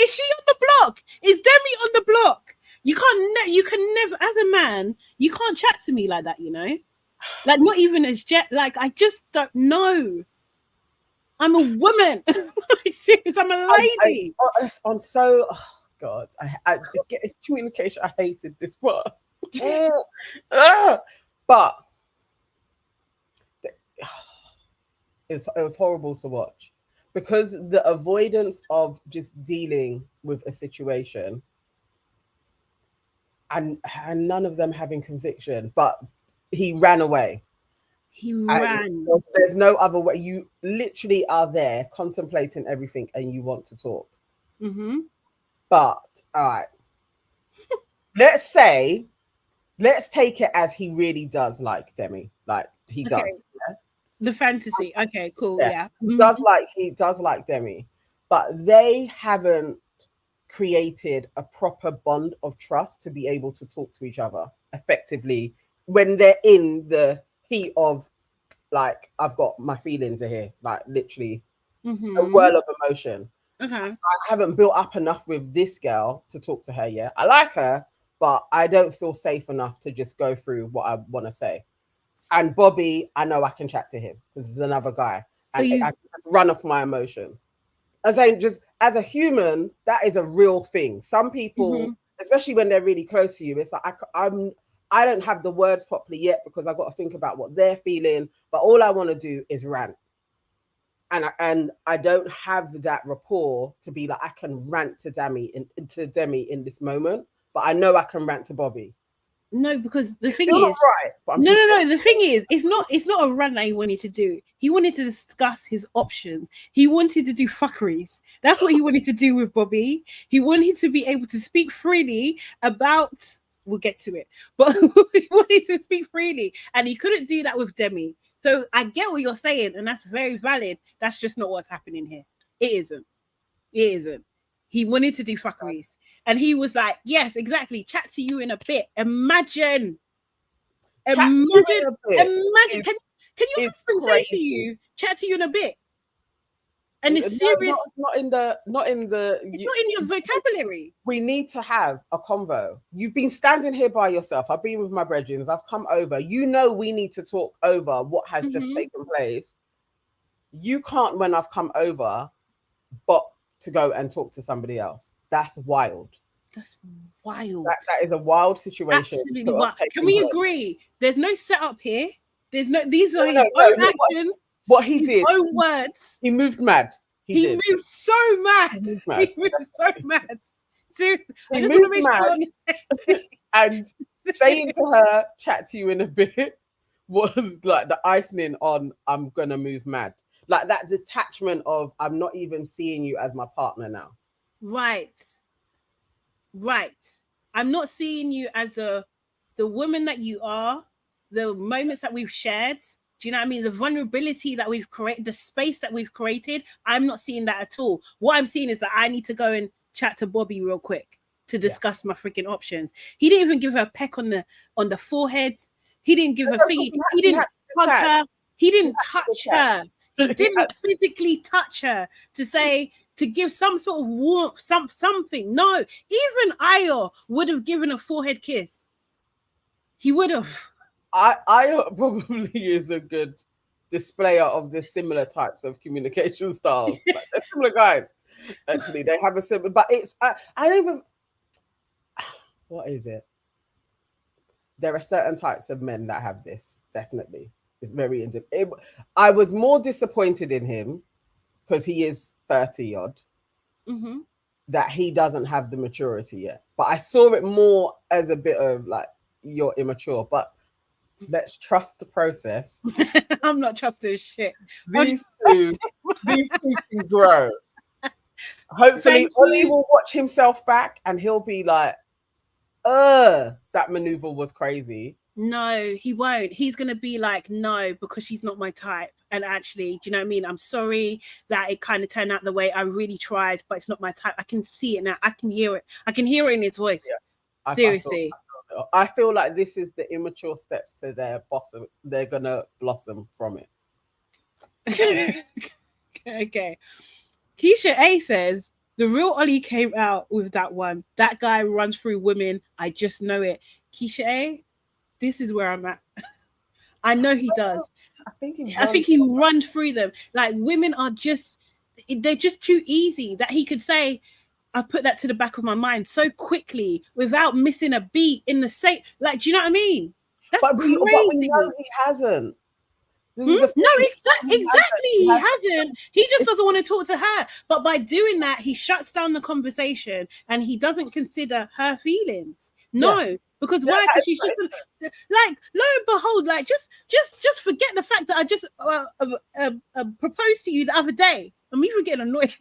she on the block? Is Demi on the block? You can never, as a man, you can't chat to me like that, you know? Like, not even as like, I just don't know. I'm a woman. Serious, I'm a lady. I'm so, oh God, I it's communication. I hated this part. But it was horrible to watch. Because the avoidance of just dealing with a situation and none of them having conviction, but he ran away. He ran. There's no other way. You literally are there contemplating everything and you want to talk. Mm-hmm. But, all right. let's take it as he really does like Demi. Like, he does. Yeah? The fantasy. Okay, cool. Yeah. He does like Demi, but they haven't created a proper bond of trust to be able to talk to each other effectively when they're in the heat of, like, I've got my feelings are here, like literally a whirl of emotion. I haven't built up enough with this girl to talk to her yet. I like her, but I don't feel safe enough to just go through what I want to say. And Bobby, I know I can chat to him because he's another guy. So I just run off my emotions. As a human, that is a real thing. Some people, especially when they're really close to you, it's like I don't have the words properly yet because I've got to think about what they're feeling. But all I want to do is rant. And I don't have that rapport to be like, I can rant to Demi in this moment. But I know I can rant to Bobby. No, because the thing Still is, not right. But I'm no. just The thing is, it's not a run that he wanted to do. He wanted to discuss his options. He wanted to do fuckeries. That's what he wanted to do with Bobby. He wanted to be able to speak freely about. We'll get to it, but he wanted to speak freely, and he couldn't do that with Demi. So I get what you're saying, and that's very valid. That's just not what's happening here. It isn't. It isn't. He wanted to do fuckeries. And he was like, yes, exactly. Chat to you in a bit. Imagine. Can your husband say to you, chat to you in a bit? And it's serious. Not in the it's not in your vocabulary. We need to have a convo. You've been standing here by yourself. I've been with my brethren. I've come over. You know we need to talk over what has just taken place. You can't, when I've come over, but to go and talk to somebody else. That's wild. That's wild. That is a wild situation. Absolutely wild. Can we agree? There's no setup here. There's no. These are his own actions. What he did. Own words. He moved mad. He moved so mad. He moved so mad. Seriously. He moved mad. And saying to her, chat to you in a bit, was like the icing on I'm gonna move mad. Like that detachment of I'm not even seeing you as my partner now. Right. I'm not seeing you as the woman that you are, the moments that we've shared. Do you know what I mean? The vulnerability that we've created, the space that we've created. I'm not seeing that at all. What I'm seeing is that I need to go and chat to Bobby real quick to discuss my freaking options. He didn't even give her a peck on the forehead. He didn't give her thingy. He didn't hug her. He didn't touch her. He didn't physically touch her to give some sort of warmth, something. No, even Ayo would have given a forehead kiss. He would have. Ayo probably is a good displayer of the similar types of communication styles. Like, they're similar guys. Actually, they have a similar, but it's I don't even. What is it? There are certain types of men that have this. Definitely, it's very. I was more disappointed in him because he is 30 odd. That he doesn't have the maturity yet. But I saw it more as a bit of like you're immature. But let's trust the process. I'm not trusting shit. These two can grow. Hopefully, Ollie will watch himself back and he'll be like, that maneuver was crazy. No, he won't. He's going to be like, no, because she's not my type. And actually, do you know what I mean? I'm sorry that it kind of turned out the way I really tried, but it's not my type. I can see it now. I can hear it. I can hear it in his voice. Yeah. Seriously. I feel like this is the immature steps to their blossom. They're going to blossom from it. Okay. Keisha A says, the real Ollie came out with that one. That guy runs through women. I just know it. Keisha A, this is where I'm at. I know he does. I think he runs through them. Like women are they're just too easy that he could say, I put that to the back of my mind so quickly without missing a beat in the same. Like, do you know what I mean? That's crazy. But we know he hasn't. No, exactly. He hasn't. He just doesn't want to talk to her. But by doing that, he shuts down the conversation and he doesn't consider her feelings. No, because why? Because she's just like, lo and behold, like just forget the fact that I just proposed to you the other day. I'm even getting annoyed.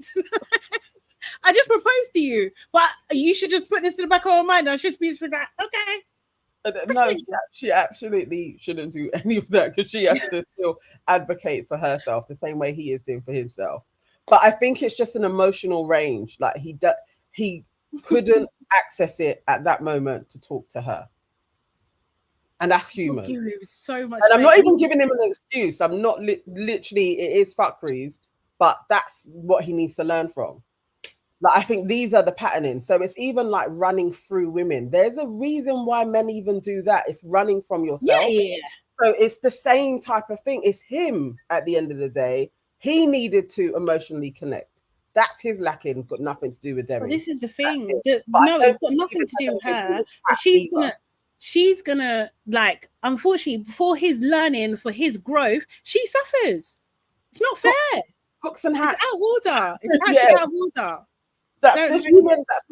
I just proposed to you, but you should just put this in the back of my mind. I should be like, okay. No, she absolutely shouldn't do any of that because she has to still advocate for herself the same way he is doing for himself. But I think it's just an emotional range. Like he couldn't access it at that moment to talk to her. And that's human. So much. And I'm not even giving him an excuse. I'm not literally, it is fuckeries, but that's what he needs to learn from. Like, I think these are the patterning. So it's even like running through women. There's a reason why men even do that. It's running from yourself. Yeah. So it's the same type of thing. It's him at the end of the day. He needed to emotionally connect. That's his lacking, got nothing to do with Demi. Well, this is the thing. No, it's got nothing to do with her. But she's gonna like, unfortunately, for his learning, for his growth, she suffers. It's not fair. Hooks and hats. It's out of order. It's actually out of order. That's the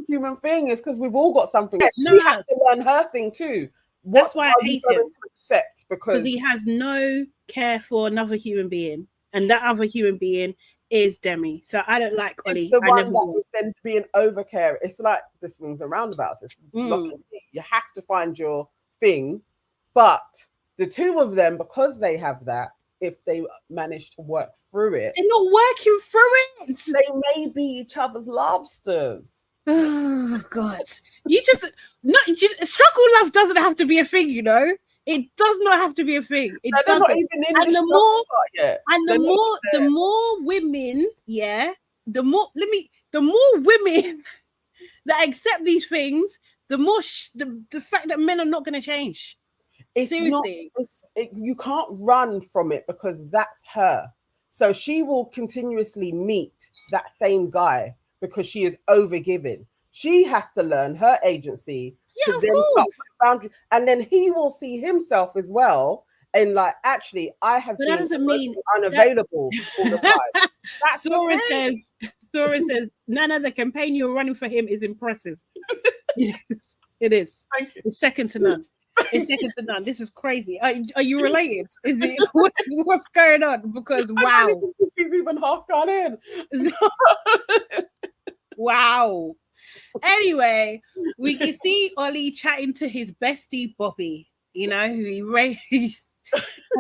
human thing, is because we've all got something. She has to learn her thing too. That's why I hate him. To accept? Because he has no care for another human being, and that other human being is Demi. So I don't like Ollie. The one that is then being overcaring. It's like the swings and roundabouts. It's blocking. You have to find your thing, but the two of them, because they have that, if they manage to work through it, they're not working through it. They may be each other's lobsters. Oh God! You just struggle love doesn't have to be a thing, you know. It does not have to be a thing. It doesn't. Not even in and the more women, the more women that accept these things, the more the fact that men are not going to change. It's seriously, you can't run from it because that's her. So she will continuously meet that same guy because she is overgiving. She has to learn her agency to then start boundaries, and then he will see himself as well. And like, actually, I have been unavailable all the time. Sora says, Nana, the campaign you're running for him is impressive. Yes, it is. Thank you. It's second to none. It's second to none. This is crazy. Are you related? What's going on? Because wow, he's even half gone in. Wow. Anyway, we can see Ollie chatting to his bestie Bobby. You know, who he raised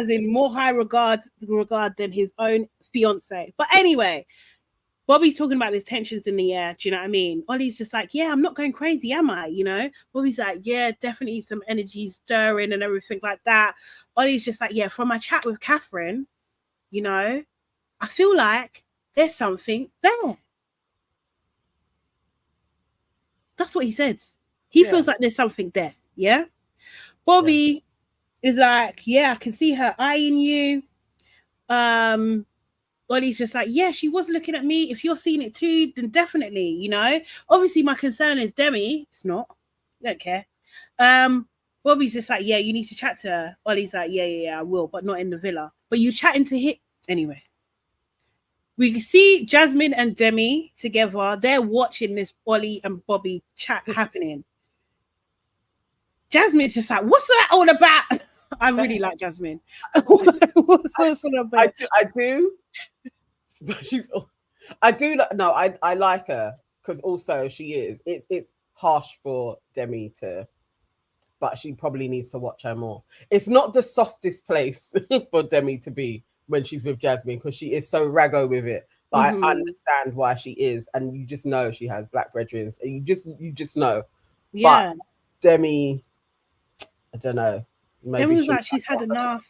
as in more high regard than his own fiance. But anyway, Bobby's talking about these tensions in the air. Do you know what I mean? Ollie's just like, yeah, I'm not going crazy, am I? You know? Bobby's like, yeah, definitely some energy stirring and everything like that. Ollie's just like, yeah, from my chat with Catherine, you know, I feel like there's something there. That's what he says. He feels like there's something there. Yeah. Bobby is like, yeah, I can see her eyeing you. Ollie's just like, yeah, she was looking at me. If you're seeing it too, then definitely, you know. Obviously, my concern is Demi. It's not. I don't care. Bobby's just like, yeah, you need to chat to her. Ollie's like, yeah, I will, but not in the villa. But you chatting to him anyway. We see Jasmine and Demi together. They're watching this Ollie and Bobby chat happening. Jasmine's just like, what's that all about? I really like Jasmine. What's that all about? I do. I like her because also she is. It's harsh for Demi to, but she probably needs to watch her more. It's not the softest place for Demi to be when she's with Jasmine because she is so raggo with it. But I understand why she is, and you just know she has black brethren. You just know. Yeah. But Demi, I don't know. Demi was like, she's had enough.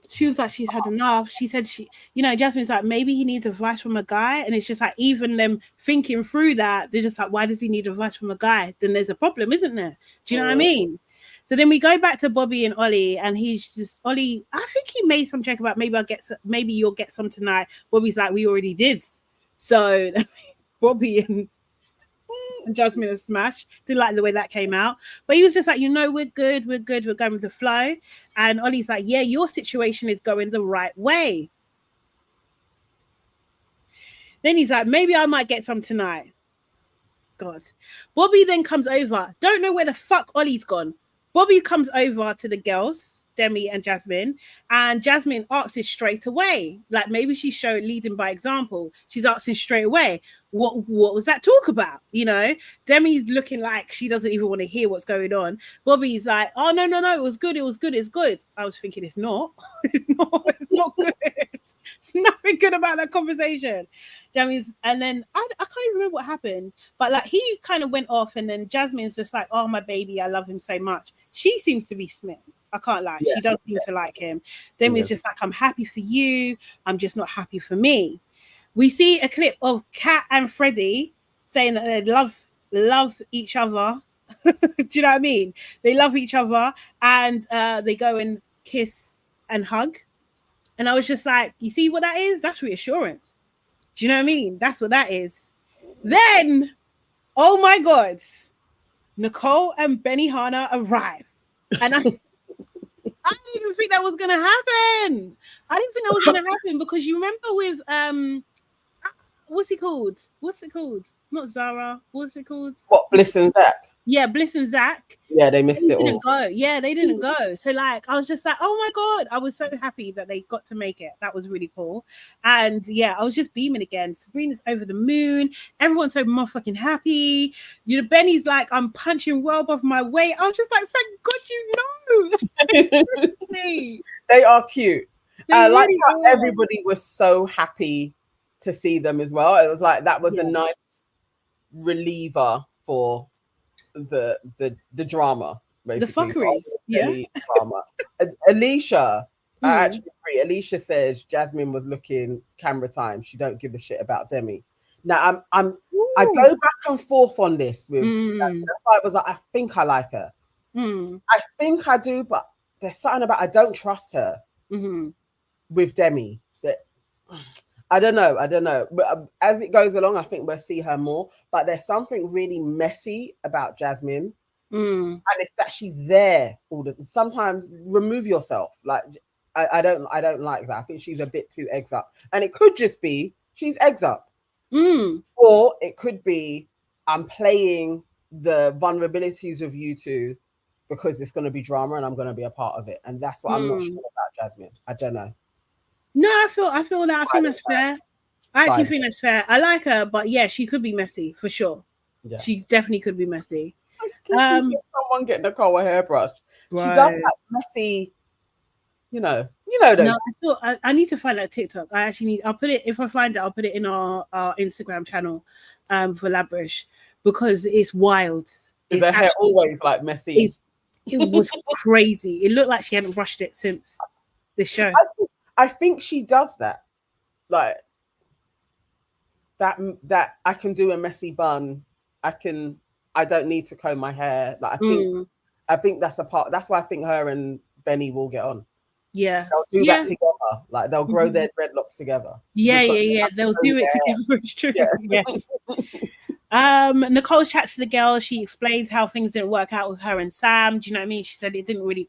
She was like, she's had enough. She said Jasmine's like, maybe he needs advice from a guy. And it's just like, even them thinking through that, they're just like, why does he need advice from a guy? Then there's a problem, isn't there? Do you know what I mean? So then we go back to Bobby and Ollie, and he's just, Ollie, I think he made some joke about maybe you'll get some tonight. Bobby's like, we already did. So Bobby and Jasmine and Smash didn't like the way that came out, but he was just like, we're good, we're going with the flow. And Ollie's like, yeah, your situation is going the right way. Then he's like, maybe I might get some tonight. God. Bobby then comes over, don't know where the fuck Ollie's gone. Bobby comes over to the girls, Demi and Jasmine, and Jasmine asks it straight away. Like, maybe she's leading by example. She's asking straight away, what was that talk about? You know, Demi's looking like she doesn't even want to hear what's going on. Bobby's like, oh, no, it was good. It's good. I was thinking, it's not. It's not good. It's nothing good about that conversation. And then I can't even remember what happened, but like he kind of went off, and then Jasmine's just like, oh, my baby, I love him so much. She seems to be smitten. I can't lie. Yeah. She does seem to like him. Demi's just like, I'm happy for you. I'm just not happy for me. We see a clip of Kat and Freddie saying that they love each other. Do you know what I mean? They love each other, and they go and kiss and hug. And I was just like, you see what that is? That's reassurance. Do you know what I mean? That's what that is. Then, oh my God, Nicole and Benihana arrive. And I didn't even think that was going to happen. I didn't think that was going to happen because you remember with, what's it called? not Zara. What's it called? What, Bliss and Zach? Yeah, Bliss and Zach. Yeah, they missed it all. Go. Yeah, they didn't go. So like, I was just like, oh my God, I was so happy that they got to make it. That was really cool. And yeah, I was just beaming again. Sabrina's over the moon. Everyone's so motherfucking happy. You know, Benny's like, I'm punching well above my weight. I was just like, thank God you know. They are cute. I really like how everybody was so happy to see them as well. It was like that was a nice reliever for the drama, basically. The fuckeries. Drama. Alicia, I actually agree. Alicia says Jasmine was looking camera time. She don't give a shit about Demi. Now I go back and forth on this with I was like, I think I like her. I think I do, but there's something about I don't trust her with Demi. That I don't know. But as it goes along, I think we'll see her more. But there's something really messy about Jasmine, and it's that she's there all the. Sometimes remove yourself. Like I don't like that. I think she's a bit too eggs up, and it could just be she's eggs up, or it could be I'm playing the vulnerabilities of you two because it's going to be drama and I'm going to be a part of it, and that's what I'm not sure about Jasmine. I don't know. No, I feel that. I think that's fair. I actually think that's fair. I like her, but yeah, she could be messy for sure. Yeah. She definitely could be messy. Someone get Nicole a hairbrush. Right. She does that messy, you know. Those. No, I need to find that TikTok. I'll put it, if I find it, I'll put it in our Instagram channel for LABRISH, because it's wild. Is her hair always like messy? It was crazy. It looked like she hadn't brushed it since the show. I think she does that, like that. I can do a messy bun. I don't need to comb my hair. Like I think that's a part. That's why I think her and Benny will get on. Yeah, they'll do that together. Like they'll grow their dreadlocks together. Yeah. They'll do it together. It's true. Yeah. Nicole chats to the girls. She explains how things didn't work out with her and Sam. Do you know what I mean? She said it didn't really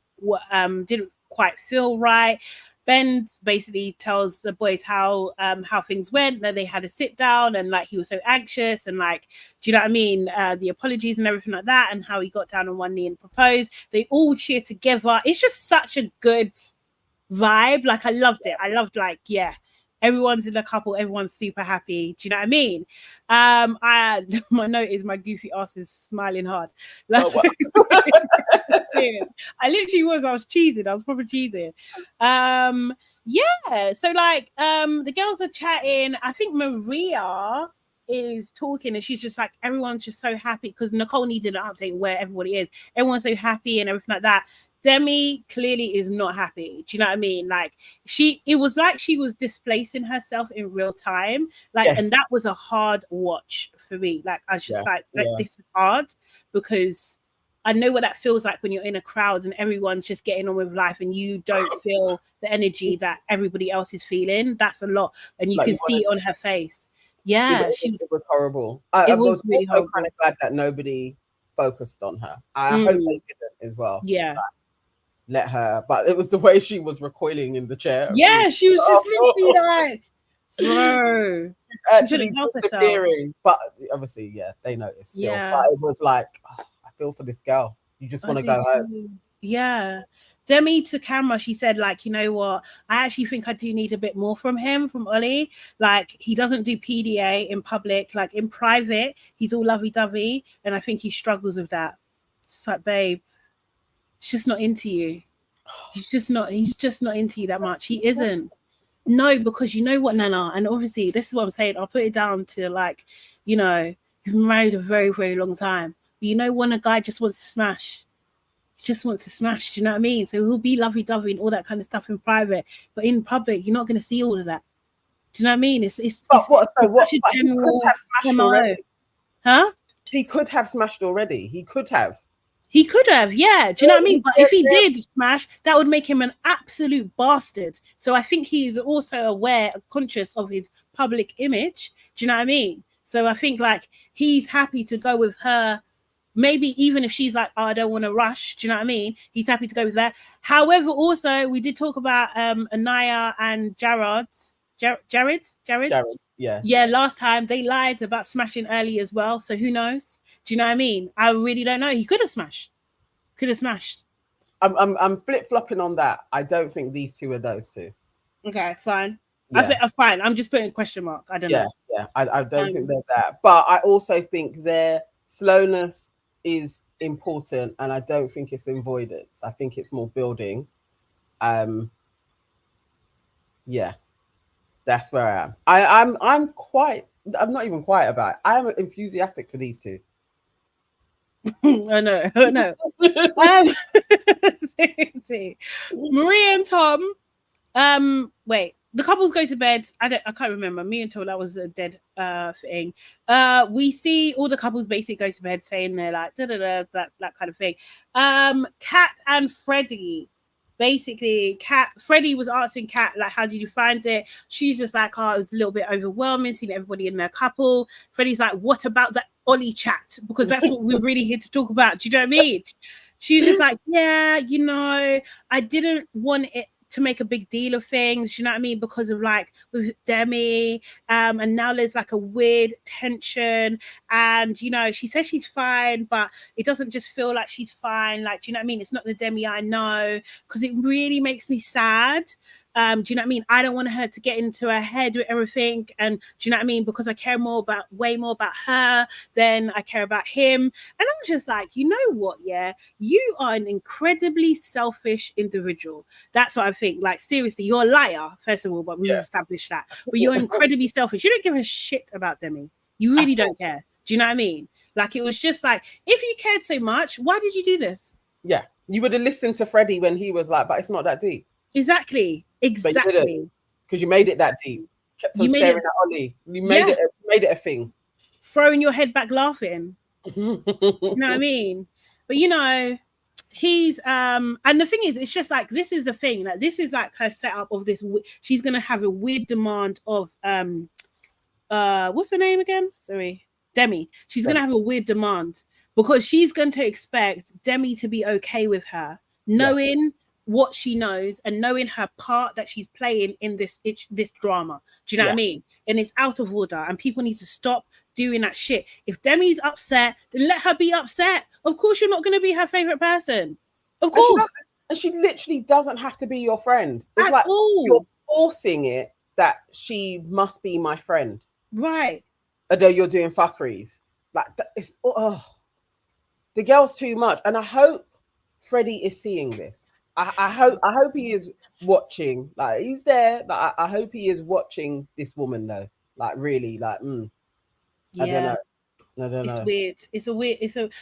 didn't quite feel right. Ben basically tells the boys how things went, that they had a sit down and like he was so anxious and like, do you know what I mean? The apologies and everything like that, and how he got down on one knee and proposed. They all cheer together. It's just such a good vibe. Like I loved it. I loved everyone's in a couple, everyone's super happy. Do you know what I mean? My note is my goofy ass is smiling hard. Like, I literally was. I was cheesing. I was probably cheesing. Yeah. So like, the girls are chatting. I think Maria is talking, and she's just like, everyone's just so happy because Nicole needed an update where everybody is. Everyone's so happy and everything like that. Demi clearly is not happy. Do you know what I mean? Like it was like she was displacing herself in real time. Like, and that was a hard watch for me. Like I was just this is hard because I know what that feels like when you're in a crowd and everyone's just getting on with life and you don't feel the energy that everybody else is feeling. That's a lot. And you can see it on her face. Yeah, it was horrible. I was really horrible. Kind of glad that nobody focused on her. I hope they didn't as well. Yeah. Let her, but it was the way she was recoiling in the chair. Yeah, she was just literally like, bro, actually persevering. But obviously, they noticed. Still. Yeah, but it was like, I feel for this girl. You just want to go home. Yeah. Demi to camera, she said, like, you know what? I actually think I do need a bit more from Ollie. Like, he doesn't do PDA in public. Like, in private, he's all lovey-dovey. And I think he struggles with that. Just like, babe, he's just not into you. He's just not into you that much. He isn't. No, because you know what, Nana? And obviously, this is what I'm saying. I'll put it down to, like, you know, you've been married a very, very long time. But you know when a guy just wants to smash? Just wants to smash, do you know what I mean? So he'll be lovey-dovey and all that kind of stuff in private, but in public, you're not going to see all of that. Do you know what I mean? It's what he could have smashed already. Huh? He could have smashed already. He could have, yeah. Do you know what I mean? But if he did smash, that would make him an absolute bastard. So I think he's also aware, conscious of his public image. Do you know what I mean? So I think like he's happy to go with her. Maybe even if she's like, oh, I don't want to rush, do you know what I mean? He's happy to go with that. However, also we did talk about Anaya and Jared. Yeah, last time they lied about smashing early as well. So who knows? Do you know what I mean? I really don't know. He could have smashed. I'm flip-flopping on that. I don't think these two are those two. Okay, fine. Yeah. I think fine. I'm just putting a question mark. I don't know. Yeah. I don't think they're that. But I also think their slowness is important, and I don't think it's avoidance. I think it's more building. Yeah. That's where I am. I'm not even quiet about it. I am enthusiastic for these two. I know. Maria and Tom. Wait, the couples go to bed. I can't remember. Me and Tom, that was a dead thing. We see all the couples basically go to bed saying they're like that kind of thing. Kat and Freddie. Basically, Freddie was asking Kat, like, how did you find it? She's just like, oh, it was a little bit overwhelming seeing everybody in their couple. Freddie's like, what about that Ollie chat? Because that's what we're really here to talk about. Do you know what I mean? She's just like, yeah, you know, I didn't want it to make a big deal of things, you know what I mean? Because of like with Demi, and now there's like a weird tension, and you know, she says she's fine, but it doesn't just feel like she's fine. Like, do you know what I mean? It's not the Demi I know, because it really makes me sad. Do you know what I mean? I don't want her to get into her head with everything, and do you know what I mean? Because I care way more about her than I care about him. And I'm just like, you know what? Yeah, you are an incredibly selfish individual. That's what I think. Like, seriously, you're a liar, first of all, but we've established that. But you're incredibly selfish. You don't give a shit about Demi. You really don't care. Do you know what I mean? Like, it was just like, if you cared so much, why did you do this? Yeah, you would have listened to Freddie when he was like, but it's not that deep. Exactly. Because you made it that deep. Kept on staring at Ollie. You made it a thing. Throwing your head back laughing. Do you know what I mean? But you know, he's and the thing is, it's just like, this is the thing. Like, this is like her setup of this. She's gonna have a weird demand of what's the name again? Sorry, Demi. She's gonna have a weird demand because she's going to expect Demi to be okay with her, knowing what she knows and knowing her part that she's playing in this drama. Do you know what I mean? And it's out of order, and people need to stop doing that shit. If Demi's upset, then let her be upset. Of course, you're not going to be her favorite person. Of course. And she literally doesn't have to be your friend. It's like you're forcing it that she must be my friend. Right. Although you're doing fuckeries. Like, it's the girl's too much. And I hope Freddie is seeing this. I hope he is watching. Like, he's there. Like, I hope he is watching this woman though. Like, really, like, I don't know. It's weird.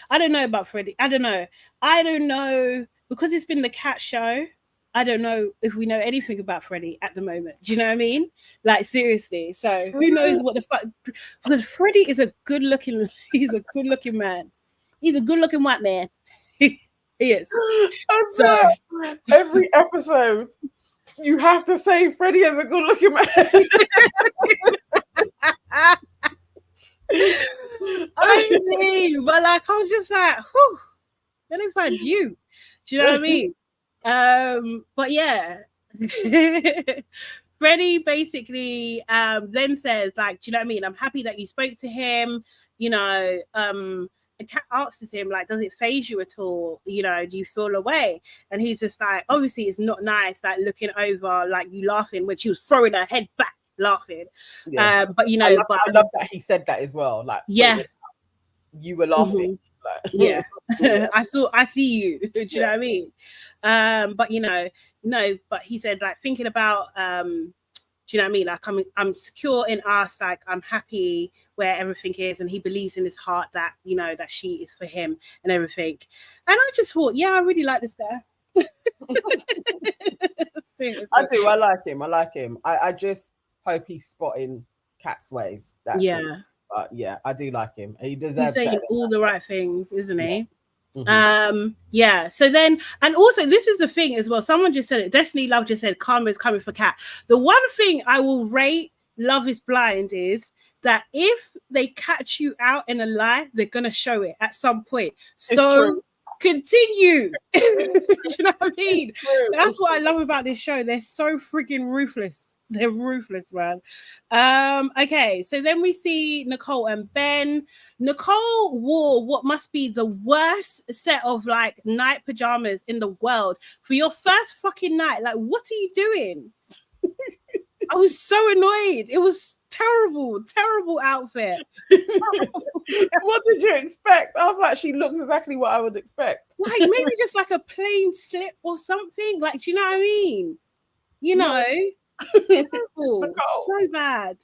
I don't know about Freddie. I don't know because it's been the Cat show. I don't know if we know anything about Freddie at the moment. Do you know what I mean? Like, seriously. So who knows what the fuck? Because Freddie is a good-looking. He's a good-looking man. He's a good-looking white man. He is. So every episode, you have to say Freddie is a good-looking man. I mean, but like, I was just like, whew, then they find you. Do you know what I mean? But yeah. Freddie basically then says, like, do you know what I mean? I'm happy that you spoke to him, you know, and Kat asks him, like, does it phase you at all? You know, do you feel away? And he's just like, obviously it's not nice, like, looking over, like, you laughing when she was throwing her head back laughing. Yeah. But you know, I love that he said that as well. Like, yeah, you were laughing. Like, yeah. I see you. Do you know what I mean? But you know, no, but he said, like, thinking about do you know what I mean? Like, I'm secure in us, like, I'm happy where everything is, and he believes in his heart that, you know, that she is for him and everything. And I just thought, yeah, I really like this guy. I do. I like him. I just hope he's spotting Kat's ways. That's it. But yeah, I do like him. He deserves. He's saying all the right things, isn't he? Mm-hmm. So then, and also this is the thing as well, someone just said it, Destiny Love just said karma is coming for Kat. The one thing I will rate Love is Blind is that if they catch you out in a lie, they're gonna show it at some point. So continue. Do you know what I mean? That's what I love about this show. They're so freaking ruthless. They're ruthless, man. Okay, so then we see Nicole and Ben. Nicole wore what must be the worst set of like night pajamas in the world for your first fucking night. Like, what are you doing? I was so annoyed. It was terrible outfit. What did you expect? I was like, she looks exactly what I would expect. Like maybe just like a plain slip or something. Like, do you know what I mean? You know, terrible. So bad.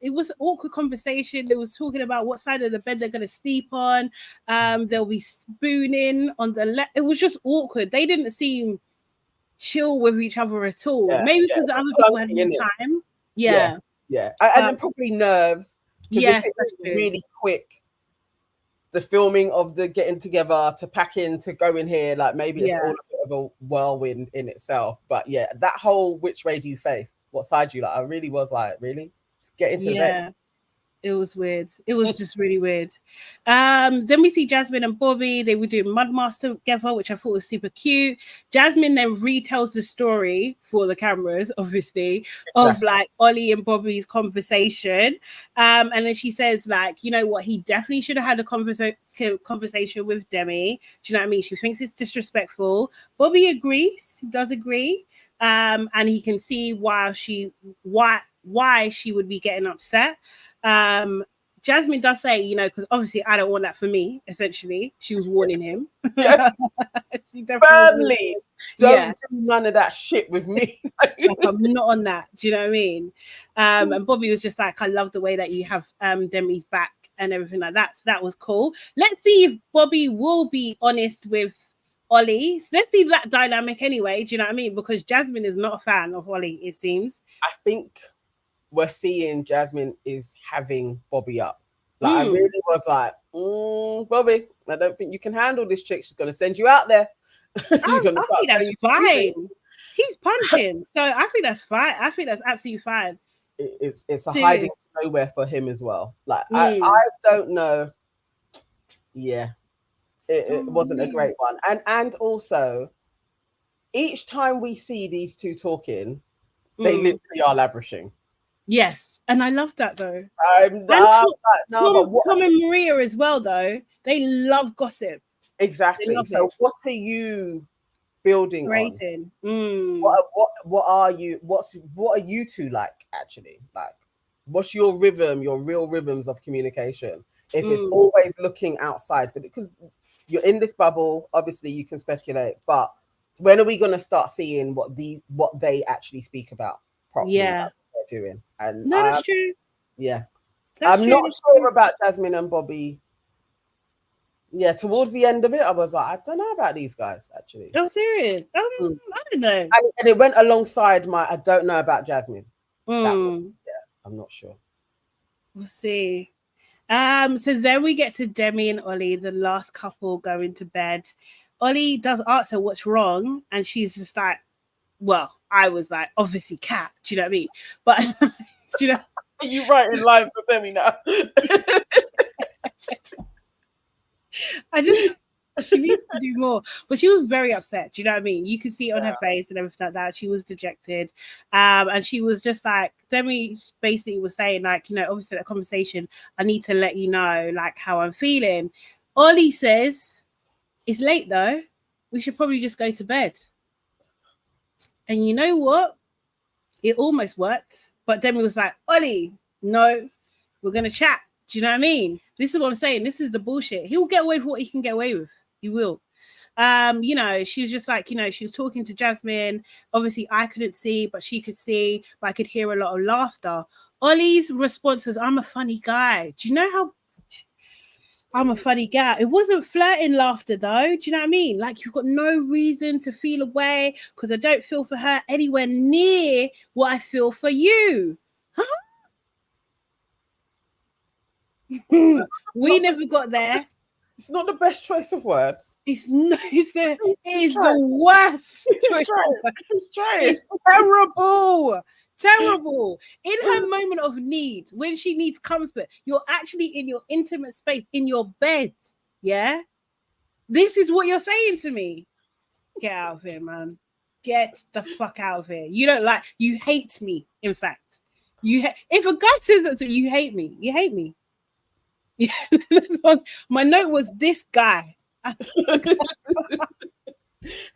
It was an awkward conversation. They was talking about what side of the bed they're gonna sleep on. There'll be spooning on the left. It was just awkward. They didn't seem chill with each other at all. Maybe because the other people had more time. Yeah. And then probably nerves. Yes, that's really quick. The filming of the getting together to pack in to go in here, like maybe it's all a bit of a whirlwind in itself. But yeah, that whole which way do you face? What side do you like? I really was like, really? Just get into the bed. It was weird. It was just really weird. Then we see Jasmine and Bobby. They were doing Mudmaster together, which I thought was super cute. Jasmine then retells the story for the cameras, obviously, of like Ollie and Bobby's conversation. And then she says, like, you know what? He definitely should have had a conversation with Demi. Do you know what I mean? She thinks it's disrespectful. Bobby agrees. He does agree. And he can see why she would be getting upset. Jasmine does say, you know, because obviously I don't want that for me, essentially. She was warning him. She firmly don't do none of that shit with me. Like, I'm not on that. Do you know what I mean? And Bobby was just like, I love the way that you have Demi's back and everything like that. So that was cool. Let's see if Bobby will be honest with Ollie. So let's see that dynamic anyway. Do you know what I mean? Because Jasmine is not a fan of Ollie, it seems. I think we're seeing Jasmine is having Bobby up. Like I really was like, Bobby, I don't think you can handle this chick. She's gonna send you out there. I think that's fine. He's punching, so I think that's fine. I think that's absolutely fine. It's a hiding nowhere for him as well. Like I don't know. Yeah, it wasn't a great one, and also each time we see these two talking, they literally are labrishing. Yes, and I love that though. Tom and Maria as well, though. They love gossip. Exactly. So what are you building on? What are you two like actually? Like, what's your rhythm, your real rhythms of communication? If it's always looking outside, because you're in this bubble, obviously you can speculate, but when are we gonna start seeing what they actually speak about properly? Yeah. Doing and that's true. I'm not sure about Jasmine and Bobby. Towards the end of it I was like, I don't know about these guys actually. Oh, serious? I don't know. And it went alongside my I don't know about Jasmine. I'm not sure. We'll see. So then we get to Demi and Ollie, the last couple going to bed. Ollie does ask her what's wrong, and she's just like, well, I was like, obviously cat, do you know what I mean? But do you know, you right in line for Demi now. She needs to do more. But she was very upset, do you know what I mean? You could see it on her face and everything like that. She was dejected. And she was just like, Demi basically was saying, like, you know, obviously that conversation, I need to let you know like how I'm feeling. Ollie says, it's late though. We should probably just go to bed. And you know what? It almost worked. But Demi was like, Ollie, no, we're going to chat. Do you know what I mean? This is what I'm saying. This is the bullshit. He'll get away with what he can get away with. He will. You know, she was just like, you know, she was talking to Jasmine. Obviously, I couldn't see, but she could see. But I could hear a lot of laughter. Ollie's response was, I'm a funny guy. Do you know how I'm a funny guy? It wasn't flirting laughter, though. Do you know what I mean? Like, you've got no reason to feel away because I don't feel for her anywhere near what I feel for you. Huh? We never got there. It's not the best choice of words. It is the worst choice of words. It's terrible. Terrible. In her moment of need, when she needs comfort, you're actually in your intimate space, in your bed. Yeah, this is what you're saying to me. Get out of here, man. Get the fuck out of here. You don't like, you hate me. In fact, if a guy says that to you, you hate me. You hate me. Yeah, my note was this guy. He did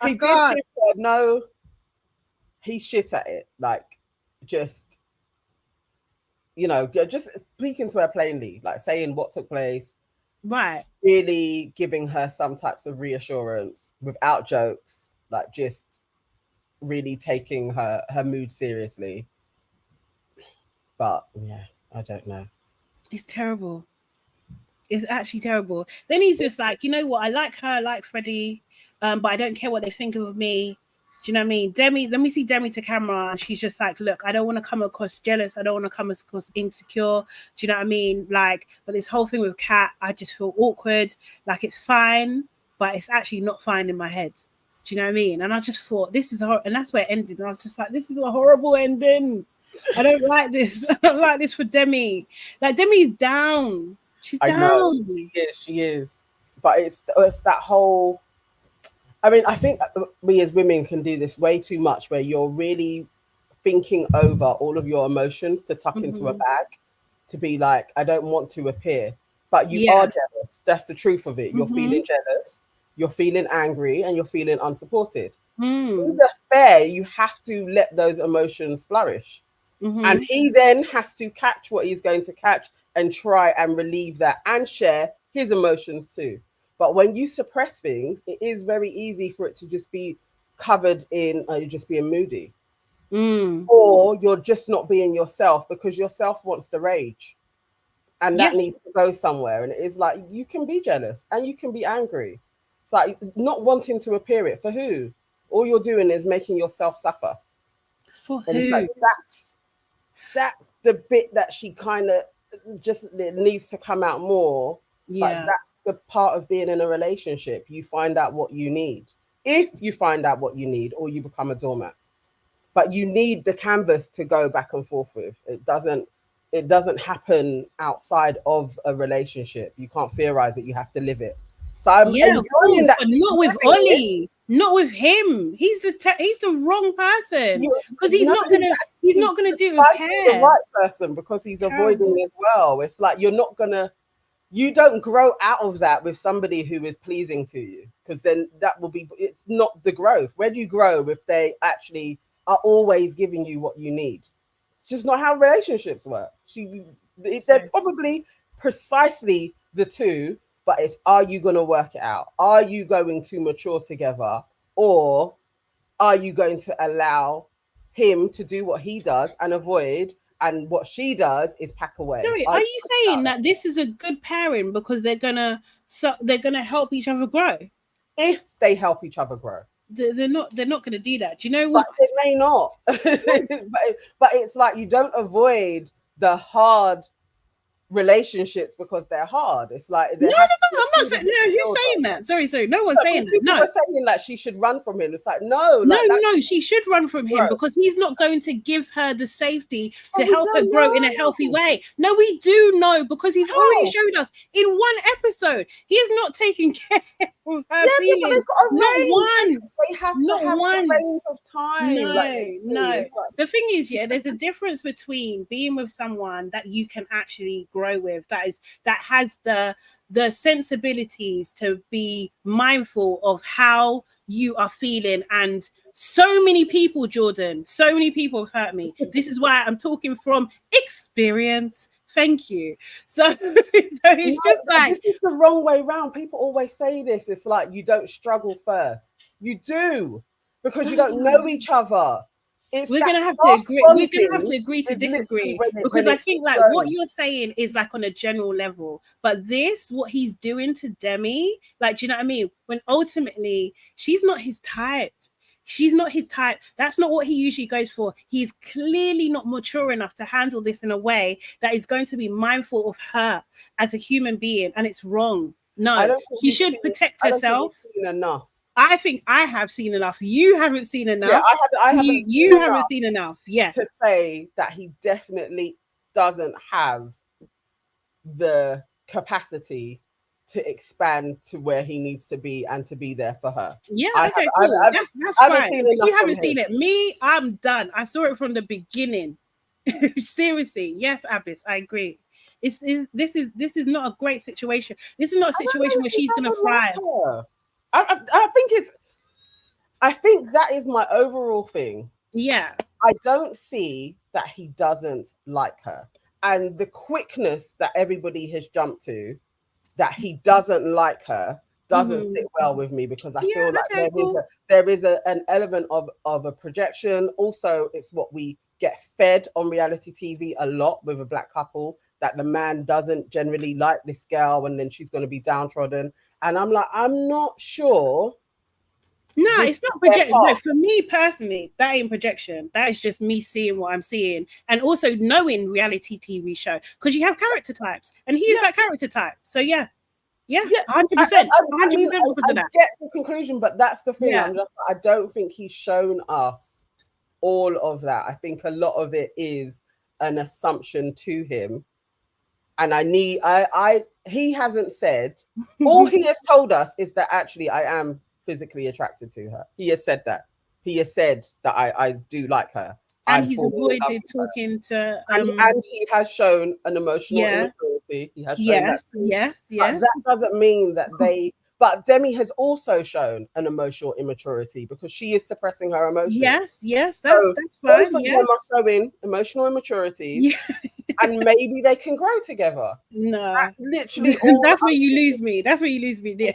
give her no. He's shit at it. Like, just, you know, just speaking to her plainly, like saying what took place. Right. Really giving her some types of reassurance without jokes, like just really taking her mood seriously. But yeah, I don't know. It's terrible. It's actually terrible. Then he's just like, you know what? I like her, I like Freddie, but I don't care what they think of me. Do you know what I mean? Demi, let me see Demi to camera. And she's just like, look, I don't want to come across jealous. I don't want to come across insecure. Do you know what I mean? Like, but this whole thing with Kat, I just feel awkward. Like, it's fine, but it's actually not fine in my head. Do you know what I mean? And I just thought, this is horrible. And that's where it ended. And I was just like, this is a horrible ending. I don't like this. I don't like this for Demi. Like, Demi's down. She's down. I know. She is. But it's that whole... I mean, I think we as women can do this way too much, where you're really thinking over all of your emotions to tuck into a bag, to be like, I don't want to appear. But you are jealous. That's the truth of it. You're feeling jealous, you're feeling angry, and you're feeling unsupported. That's fair. You have to let those emotions flourish. And he then has to catch what he's going to catch and try and relieve that and share his emotions too. But when you suppress things, it is very easy for it to just be covered in you're just being moody. Or you're just not being yourself because yourself wants to rage. And that needs to go somewhere. And it is like, you can be jealous and you can be angry. It's like not wanting to appear it. For who? All you're doing is making yourself suffer. For and who? It's like, that's the bit that she kind of just needs to come out more. Yeah, that's the part of being in a relationship. You find out what you need. If you find out what you need, or you become a doormat. But you need the canvas to go back and forth with. It doesn't happen outside of a relationship. You can't theorize it. You have to live it. So I'm enjoying that. But not with Ollie. Not with him. He's the wrong person, because he's not gonna do it with care. The right person, because he's avoiding as well. It's like you don't grow out of that with somebody who is pleasing to you, because then it's not the growth. Where do you grow if they actually are always giving you what you need? It's just not how relationships work. They're probably precisely the two, but it's, are you going to work it out? Are you going to mature together, or are you going to allow him to do what he does and avoid? And what she does is pack away. Sorry, are you saying that this is a good pairing because they're gonna help each other grow? If they help each other grow, they're not gonna do that. Do you know what? But they may not. but it's like, you don't avoid the hard relationships because they're hard. It's like, no, I'm not saying. No, who's saying that? Sorry, no one's saying that. No, saying that she should run from him. It's like, no, she should run from him because he's not going to give her the safety to help her grow in a healthy way. No, we do know, because he's already showed us in one episode he is not taking care of her feelings. Not once. They have not to have once. A range of time. No. The thing is, there's a difference between being with someone that you can actually grow with, that has the sensibilities to be mindful of how you are feeling. And so many people, Jordan, so many people have hurt me. This is why I'm talking from experience. Thank you. So it's just like, this is the wrong way around. People always say this. It's like, you don't struggle first. You do, because you don't know each other. We're gonna have to agree. We're gonna have to agree to disagree, because I think like what you're saying is like on a general level, but what he's doing to Demi, like, do you know what I mean? When ultimately she's not his type. She's not his type. That's not what he usually goes for. He's clearly not mature enough to handle this in a way that is going to be mindful of her as a human being, and it's wrong. No, she should protect herself. Enough. I think I have seen enough. You haven't seen enough. Yeah, I haven't seen enough. Yeah, to say that he definitely doesn't have the capacity to expand to where he needs to be and to be there for her. Yeah, okay, cool. That's fine. You haven't seen it. Me, I'm done. I saw it from the beginning. Seriously, yes, Abyss, I agree. This is not a great situation. This is not a situation where she's gonna thrive. I think that is my overall thing. Yeah. I don't see that he doesn't like her. And the quickness that everybody has jumped to, that he doesn't like her, doesn't sit well with me, because I feel like there is an element of a projection. Also, it's what we get fed on reality TV a lot with a black couple, that the man doesn't generally like this girl and then she's going to be downtrodden. And I'm like, I'm not sure. No, it's not projection. No, for me personally, that ain't projection. That is just me seeing what I'm seeing, and also knowing reality TV show, because you have character types, and he is that character type. So yeah, 100%, 100% because of that. I get the conclusion, but that's the thing. I don't think he's shown us all of that. I think a lot of it is an assumption to him, and he hasn't said. All he has told us is that actually I am physically attracted to her. He has said that. He has said that I do like her. And he's avoided talking to and he has shown an emotional immaturity. He has shown yes. But that doesn't mean that but Demi has also shown an emotional immaturity, because she is suppressing her emotions. Yes, that's fine. Both of them are showing emotional immaturity. And maybe they can grow together. No, that's literally all. That's where you lose me. That's where you lose me.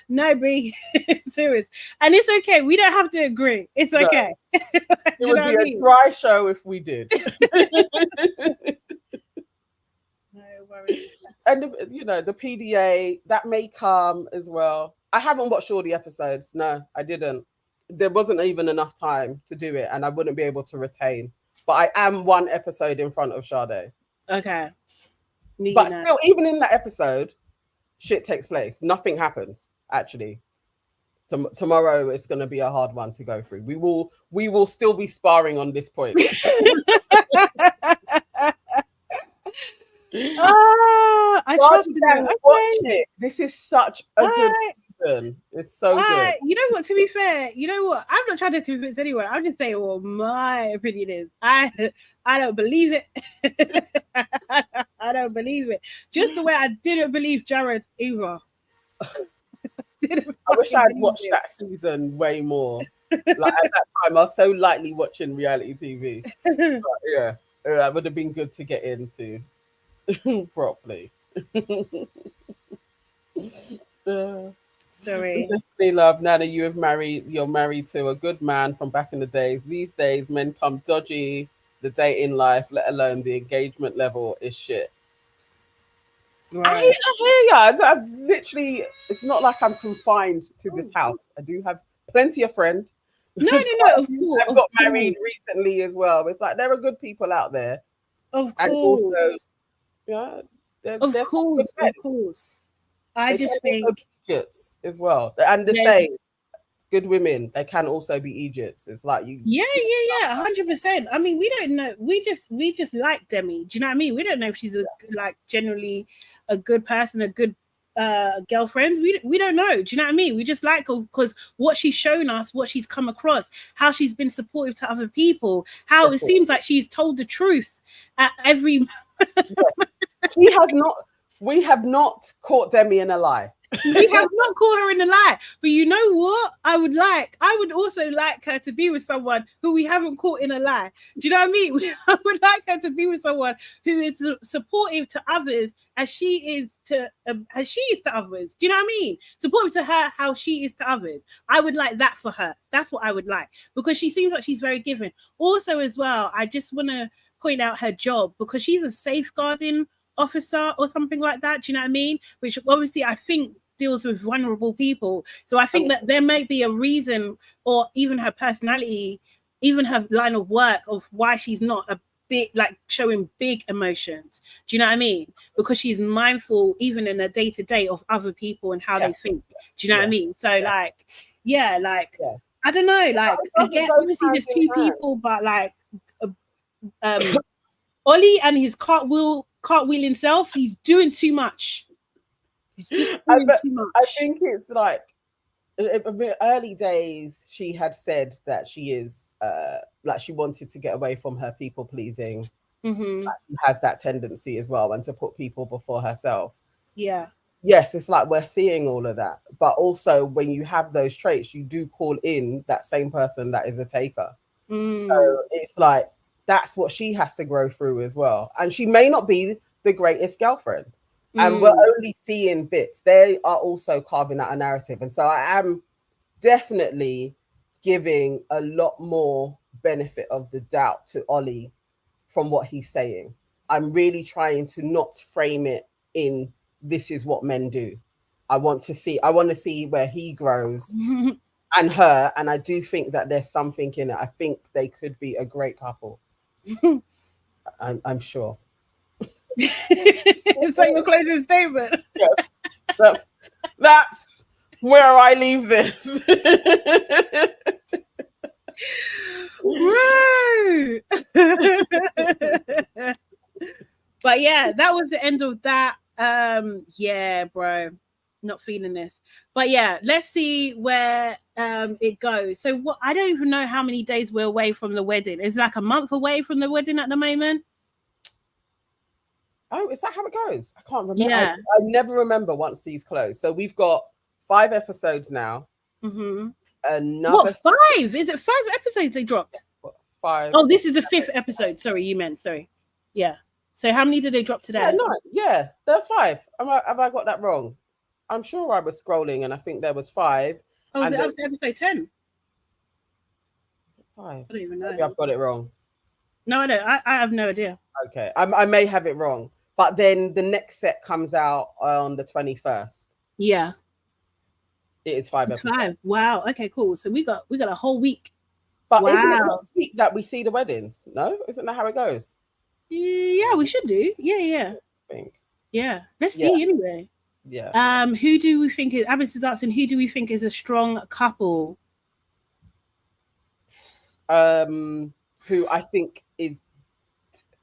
No, Brie. Serious. And it's okay. We don't have to agree. It's okay. It would be a dry show if we did. No worries. And the PDA that may come as well. I haven't watched all the episodes. No, I didn't. There wasn't even enough time to do it, and I wouldn't be able to retain. But I am one episode in front of Sade. Okay. But still, even in that episode, shit takes place. Nothing happens, actually. Tomorrow it's going to be a hard one to go through. We will still be sparring on this point. I trust you. Watch it. This is such a good season. It's so good. You know what? To be fair, you know what? I'm not trying to convince anyone. I'm just saying what my opinion is. I don't believe it. I don't believe it. Just the way I didn't believe Jared either. I wish I'd watched that season way more. Like at that time, I was so lightly watching reality TV. But it would have been good to get into properly. Sorry. Love, Nana, you're married to a good man from back in the days. These days, men come dodgy. The dating life, let alone the engagement level, is shit. Right. I hear ya. I'm literally, it's not like I'm confined to this house. I do have plenty of friends. No, of course. I've got married recently as well. It's like there are good people out there. Of course. And also, of course. I just think Egypts as well. And the same, good women, they can also be Egypts. It's like you. Yeah, 100%. I mean, we don't know. We just like Demi. Do you know what I mean? We don't know if she's generally a good person, a good girlfriend. We don't know. Do you know what I mean? We just like her because what she's shown us, what she's come across, how she's been supportive to other people, how it seems like she's told the truth at every. She has not. We have not caught Demi in a lie. We have not caught her in a lie. But you know what? I would also like her to be with someone who we haven't caught in a lie. Do you know what I mean? I would like her to be with someone who is supportive to others as she is to others. Do you know what I mean? Supportive to her how she is to others. I would like that for her. That's what I would like, because she seems like she's very giving. Also, as well, I just want to point out her job, because she's a safeguarding officer or something like that. Do you know what I mean? Which obviously I think deals with vulnerable people. So I think that there may be a reason, or even her personality, even her line of work, of why she's not a bit like showing big emotions. Do you know what I mean? Because she's mindful even in a day-to-day of other people and how they think. Do you know what I mean? So I don't know, like again, obviously there's two people, but like Ollie and his cartwheel himself, he's doing too much. It's just too much. I think it's like early days. She had said that she is like she wanted to get away from her people pleasing. Mm-hmm. Like she has that tendency as well, and to put people before herself. Yeah. Yes, it's like we're seeing all of that, but also when you have those traits, you do call in that same person that is a taker. So it's like that's what she has to grow through as well. And she may not be the greatest girlfriend, and we're only seeing bits. They are also carving out a narrative, and so I am definitely giving a lot more benefit of the doubt to Ollie from what he's saying. I'm really trying to not frame it in this is what men do. I want to see where he grows and her, and I do think that there's something in it. I think they could be a great couple. I'm sure. It's like your closing statement. Yes. That's where I leave this. Right. But yeah, that was the end of that. Yeah, bro, not feeling this. But yeah, let's see where it goes. So what, I don't even know how many days we're away from the wedding. It's like a month away from the wedding at the moment. Oh, is that how it goes? I can't remember. Yeah. I never remember once these close. So we've got 5 episodes now. Mm-hmm. Another what, 5? Is it 5 episodes they dropped? 5. Oh, this is the 5th episode. Sorry, you meant. Sorry. Yeah. So how many did they drop today? Yeah, no, yeah, that's 5. Have I got that wrong? I'm sure I was scrolling and I think there was 5. Oh, is it up to episode 10? Is it 5? I don't even know. Maybe I've got it wrong. No, I don't. I have no idea. Okay, I may have it wrong. But then the next set comes out on the 21st. Yeah. It is 5 episodes. 5. Wow. Okay, cool. So we got a whole week. But isn't it next week that we see the weddings? No? Isn't that how it goes? Yeah, we should do. Yeah. I think. Yeah. Let's see anyway. Yeah. Who do we think is Abbas is asking, who do we think is a strong couple? Who I think is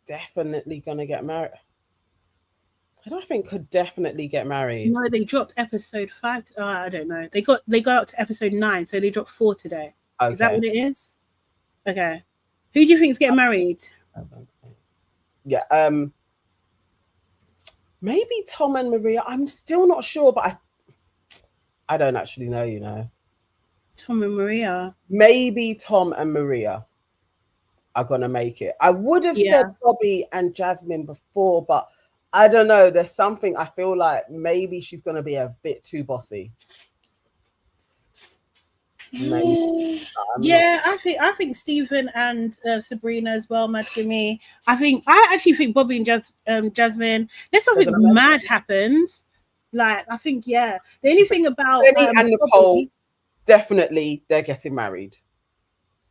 definitely gonna get married. I don't think could definitely get married. No, they dropped episode 5. I don't know. They got up to episode 9, so they dropped 4 today. Okay. Is that what it is? Okay. Who do you think is getting married? Yeah. Maybe Tom and Maria. I'm still not sure, but I don't actually know, you know. Tom and Maria. Maybe Tom and Maria are gonna make it. I would have said Bobby and Jasmine before, but I don't know. There's something I feel like maybe she's gonna be a bit too bossy. Maybe. Yeah, I think Stephen and Sabrina as well, Mad Jimmy. I actually think Bobby and Jasmine. Unless something mad happens, like I think the only thing about Benny and Nicole, Bobby, definitely they're getting married.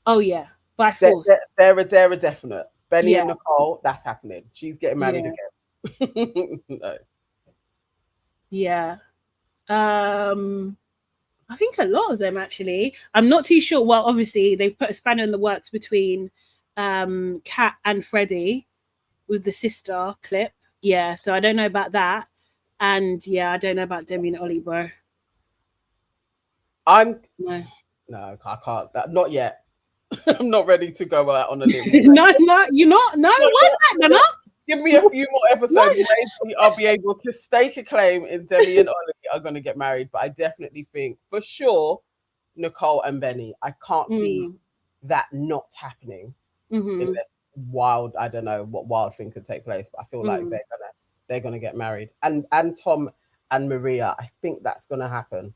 Oh yeah, by force. They're a definite. Benny and Nicole, that's happening. She's getting married again. No. Yeah. I think a lot of them actually. I'm not too sure. Well, obviously they've put a spanner in the works between Kat and Freddie with the sister clip. Yeah, so I don't know about that. And I don't know about Demi and Ollie, bro. No, I can't. Not yet. I'm not ready to go out on a limb. No, you're not. No, what's that, Nana? Give me a few more episodes. Maybe I'll be able to stake a claim in Demi and Ollie are going to get married. But I definitely think for sure Nicole and Benny. I can't see that not happening. Unless wild, I don't know what wild thing could take place. But I feel like they're gonna get married. And Tom and Maria, I think that's gonna happen.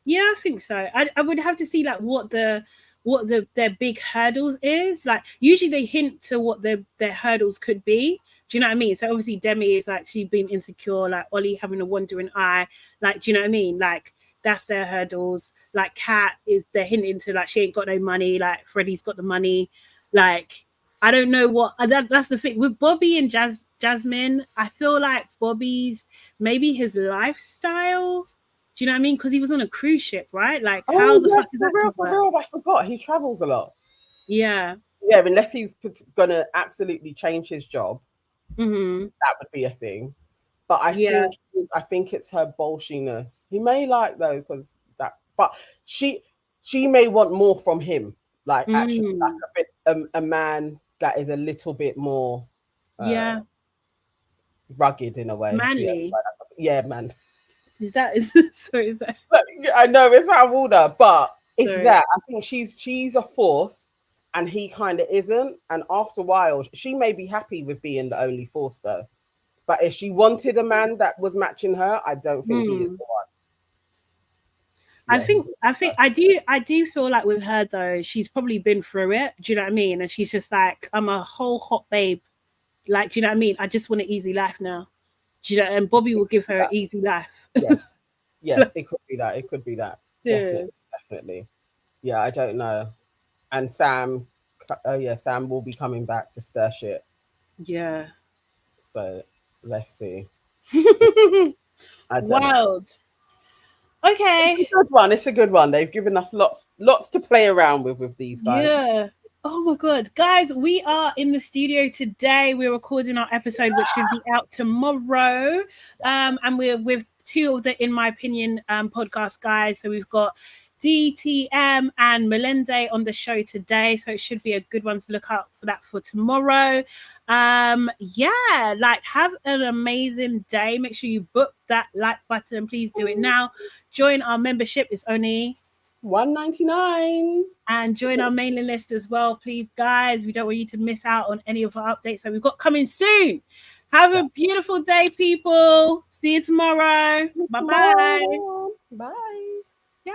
Yeah, I think so. I would have to see like what their big hurdles is. Like usually they hint to what their hurdles could be. Do you know what I mean? So obviously Demi is like she being insecure, like Ollie having a wandering eye, like do you know what I mean? Like that's their hurdles. Like Kat is they're hinting to like she ain't got no money, like Freddie's got the money. Like I don't know what that's the thing with Bobby and Jasmine. I feel like Bobby's maybe his lifestyle. Do you know what I mean? Because he was on a cruise ship, right? Like how the fuck is that? For real, I forgot he travels a lot. Yeah, unless he's gonna absolutely change his job. Mm-hmm. That would be a thing. But I think it's her bolshiness. He may like though, because that, but she may want more from him. Like actually, like a bit a man that is a little bit more rugged in a way. Manly. Yeah, man. Is that I know it's out of order, but it's that I think she's a force and he kind of isn't. And after a while, she may be happy with being the only force though. But if she wanted a man that was matching her, I don't think he is the one. Yeah, I do feel like with her though, she's probably been through it. Do you know what I mean? And she's just like, I'm a whole hot babe. Like, do you know what I mean? I just want an easy life now. Do you know? And Bobby will give her an easy life. Yes, it could be that. It could be that. Definitely. Yeah, I don't know. And Sam, Sam will be coming back to stir shit. Yeah. So let's see. Wild. Okay. It's a good one. They've given us lots to play around with these guys. Yeah. Oh my god, guys, we are in the studio today. We're recording our episode, which should be out tomorrow. And we're with two of the In My Opinion podcast guys. So we've got DTM and Melende on the show today. So it should be a good one to look out for that for tomorrow. Like have an amazing day. Make sure you book that like button. Please do it now. Join our membership. It's only $1.99 and join our mailing list as well, please, guys. We don't want you to miss out on any of our updates that we've got coming soon. Have a beautiful day, people. See you tomorrow. Bye-bye. Bye. Yeah.